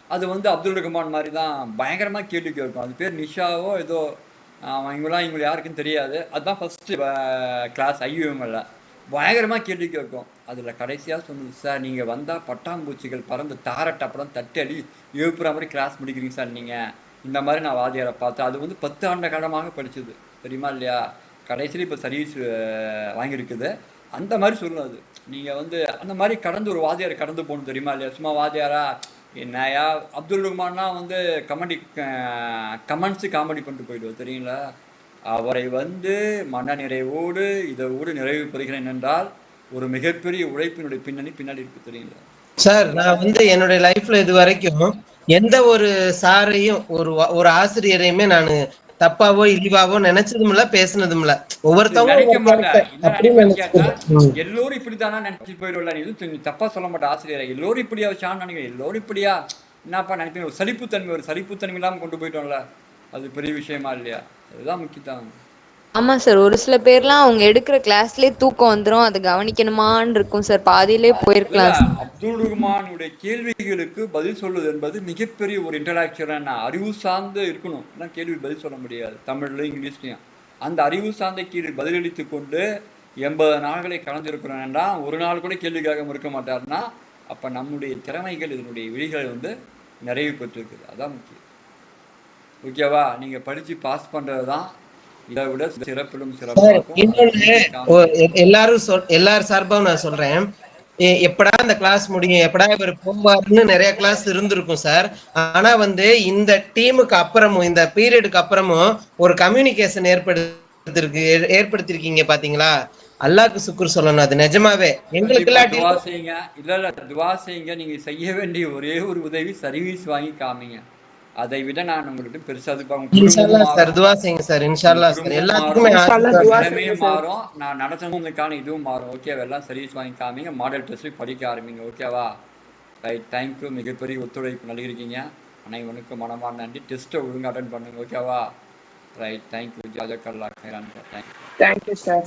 அது வந்து அப்துல் ரஹ்மான் மாதிரி தான் பயங்கரமாக கேள்வி கேட்கும். அது பேர் நிஷாவோ ஏதோ, இவங்களுக்கு யாருக்குன்னு தெரியாது. அதுதான் ஃபஸ்ட்டு கிளாஸ் ஐயூஎம்எல்ல பயங்கரமாக கேள்வி கேட்கும். அதில் கடைசியாக சொன்னது, சார் நீங்கள் வந்தால் பட்டாம்பூச்சிகள் பறந்து தாரட்டை அப்புறம் தட்டடி எழுப்புற மாதிரி கிளாஸ் முடிக்கிறீங்க சார் நீங்கள். இந்த மாதிரி நான் வாத்தியாரை பார்த்தேன். அது வந்து 10 ஆண்டு காலமாக படித்தது. தெரியுமா இல்லையா? கடைசியில் இப்போ சர்வீஸ் வாங்கியிருக்குது. அந்த மாதிரி சொல்லணும். அது நீங்கள் வந்து அந்த மாதிரி கடந்து ஒரு வாத்தியாரை கடந்து போகணும். தெரியுமா இல்லையா? சும்மா வாத்தியாரா என்னையா அப்துல் ரஹ்மான்னா வந்து கமெண்ட்ஸு காமெடி பண்ணிட்டு போயிடுவோம். தெரியுங்களா? அவரை வந்து மன நிறைவோடு இதோடு நிறைவு பெறுகிறேன் என்றால் ஒரு மிகப்பெரிய உழைப்பினுடைய பின்னாடி இருக்கு. தெரியுங்களா சார்? நான் வந்து என்னுடைய லைஃப்ல இது வரைக்கும் எந்த ஒரு சாரையும் ஒரு ஆசிரியரையுமே நான் தப்பாவோ இழிவாவோ நினைச்சதும் இல்ல, பேசினதும் இல்ல. ஒவ்வொருத்தவங்க எல்லோரும் இப்படித்தானா நினைச்சு போயிடும்ல. நீ தப்பா சொல்ல மாட்டேன் ஆசிரியரை. எல்லோரும் இப்படியா வச்சான்னு நினைக்கிறேன். எல்லோரும் இப்படியா என்னப்பா நினைப்பீங்க. ஒரு சலிப்புத்தன்மை இல்லாம கொண்டு போயிட்டோம்ல, அது பெரிய விஷயமா இல்லையா? அதுதான் முக்கியம். ஆமா சார், ஒரு சில பேர்லாம் அவங்க எடுக்கிற கிளாஸ்லயே தூக்கம் வந்துரும், அதை கவனிக்கணுமான்னு இருக்கும் சார். பாதியிலே போயிருக்கலாம். அப்துல் ரஹ்மானுடைய கேள்விகளுக்கு பதில் சொல்வது என்பது மிகப்பெரிய ஒரு இன்டராக்சுவலான அறிவு சார்ந்து இருக்கணும். ஏன்னா கேள்வி பதில் சொல்ல முடியாது தமிழ்ல இங்கிலீஷ்லையும். அந்த அறிவு சார்ந்த கேள்வி பதிலளித்து கொண்டு 80 நாள்களை கலந்திருக்கிறோம்னா ஒரு நாள் கூட கேள்விக்காக இருக்க மாட்டாருன்னா அப்ப நம்முடைய திறமைகள் இதனுடைய விழிகளை வந்து நிறைவு பெற்றிருக்குது. அதான் முக்கியம். ஓகேவா? நீங்க படிச்சு பாஸ் பண்றதுதான் இதை விட சிறப்பிலும் சிறப்பாக. எல்லாரும் சார்பாவும் நான் சொல்றேன், எப்படா இந்த கிளாஸ் முடியும், எப்படா இவர் போவாருன்னு நிறைய கிளாஸ் இருந்திருக்கும் சார். ஆனா வந்து இந்த டீமுக்கு அப்புறமும் இந்த பீரியடுக்கு அப்புறமும் ஒரு கம்யூனிகேஷன் ஏற்படுத்திருக்கீங்க பாத்தீங்களா? அல்லாஹ்க்கு சுக்ர் சொல்லணும். அது நிஜமாவே எங்களுக்கு இல்லாட்டி துவா செய்யுங்க. இல்ல துவா செய்யுங்க. நீங்க செய்ய வேண்டிய ஒரே ஒரு உதவி சர்வீஸ் வாங்கி காமிங்க. அதை விட நான் உங்களுக்கு பெருசா இன்ஷாஅல்லாஹ் சார் துவா செய்யுங்க சார். இன்ஷாஅல்லாஹ் சார் எல்லாத்துக்குமே மாறும். நான் நடத்துனதுக்கான இதுவும் மாறும். ஓகேவா? எல்லாம் சர்வீஸ் வாங்கி காமிங்க. மாடல் டெஸ்ட் படிக்க ஆரம்பிங்க. ஓகேவா? ரைட். தேங்க்யூ. மிகப்பெரிய ஒத்துழைப்பு நல்கிருக்கீங்க. அனைவருக்கும் மனமான நன்றி. டெஸ்ட்டை ஒழுங்காக அட்டன் பண்ணுங்க. ஓகேவா? ரைட். தேங்க்யூ. ஜாஜக்கல்லா கைரான். தேங்க்யூ. Thank you sir.